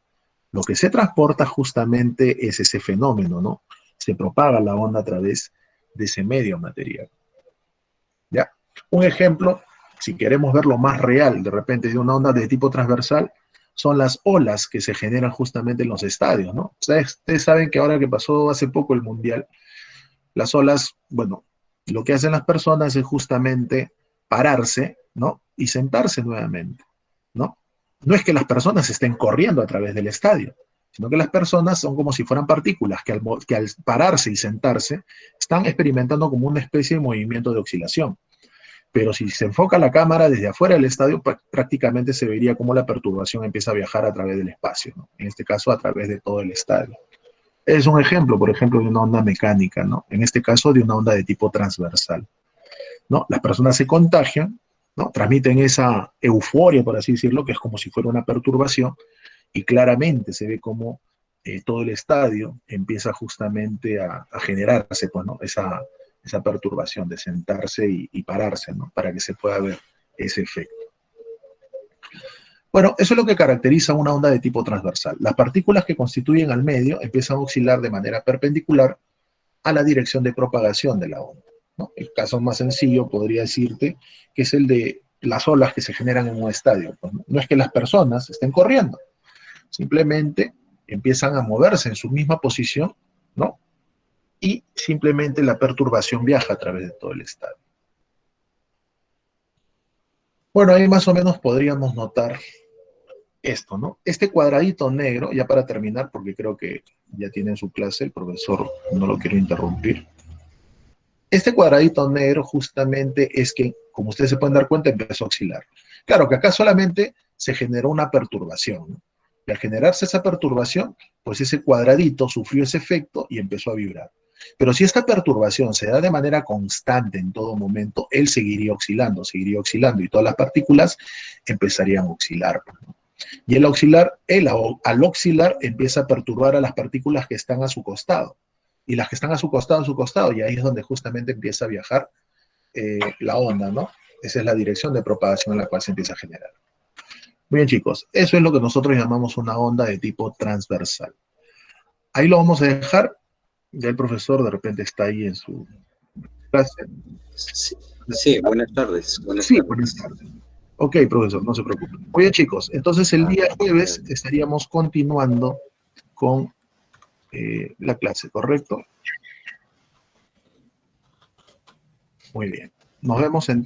Lo que se transporta justamente es ese fenómeno, ¿no? Se propaga la onda a través de ese medio material. ¿Ya? Un ejemplo, si queremos verlo más real, de repente, de una onda de tipo transversal, son las olas que se generan justamente en los estadios, ¿no? Ustedes saben que ahora que pasó hace poco el Mundial, las olas, bueno, lo que hacen las personas es justamente pararse, ¿no? Y sentarse nuevamente, ¿no? No es que las personas estén corriendo a través del estadio, sino que las personas son como si fueran partículas que al pararse y sentarse están experimentando como una especie de movimiento de oscilación. Pero si se enfoca la cámara desde afuera del estadio, prácticamente se vería como la perturbación empieza a viajar a través del espacio, ¿no? En este caso a través de todo el estadio. Es un ejemplo, por ejemplo, de una onda mecánica, ¿no? En este caso, de una onda de tipo transversal, ¿no? Las personas se contagian, ¿no? Transmiten esa euforia, por así decirlo, que es como si fuera una perturbación, y claramente se ve como todo el estadio empieza justamente a generarse, pues, ¿no? Esa perturbación de sentarse y pararse, ¿no? Para que se pueda ver ese efecto. Bueno, eso es lo que caracteriza una onda de tipo transversal. Las partículas que constituyen al medio empiezan a oscilar de manera perpendicular a la dirección de propagación de la onda, ¿no? El caso más sencillo podría decirte que es el de las olas que se generan en un estadio. Pues, ¿no? No es que las personas estén corriendo, simplemente empiezan a moverse en su misma posición, ¿no? Y simplemente la perturbación viaja a través de todo el estadio. Bueno, ahí más o menos podríamos notar esto, ¿no? Este cuadradito negro, ya para terminar, porque creo que ya tiene su clase, el profesor no lo quiero interrumpir. Este cuadradito negro justamente es que, como ustedes se pueden dar cuenta, empezó a oscilar. Claro que acá solamente se generó una perturbación, ¿no? Y al generarse esa perturbación, pues ese cuadradito sufrió ese efecto y empezó a vibrar. Pero si esta perturbación se da de manera constante en todo momento, él seguiría oscilando y todas las partículas empezarían a oscilar, ¿no? Y el auxiliar, al oscilar, empieza a perturbar a las partículas que están a su costado. Y las que están a su costado, y ahí es donde justamente empieza a viajar la onda, ¿no? Esa es la dirección de propagación en la cual se empieza a generar. Muy bien, chicos, eso es lo que nosotros llamamos una onda de tipo transversal. Ahí lo vamos a dejar. Ya el profesor de repente está ahí en su clase. Sí, sí, buenas tardes. Buenas Sí, tardes. buenas tardes. Ok, profesor, no se preocupe. Muy bien, chicos, entonces el día jueves estaríamos continuando con la clase, ¿correcto? Muy bien. Nos vemos entonces.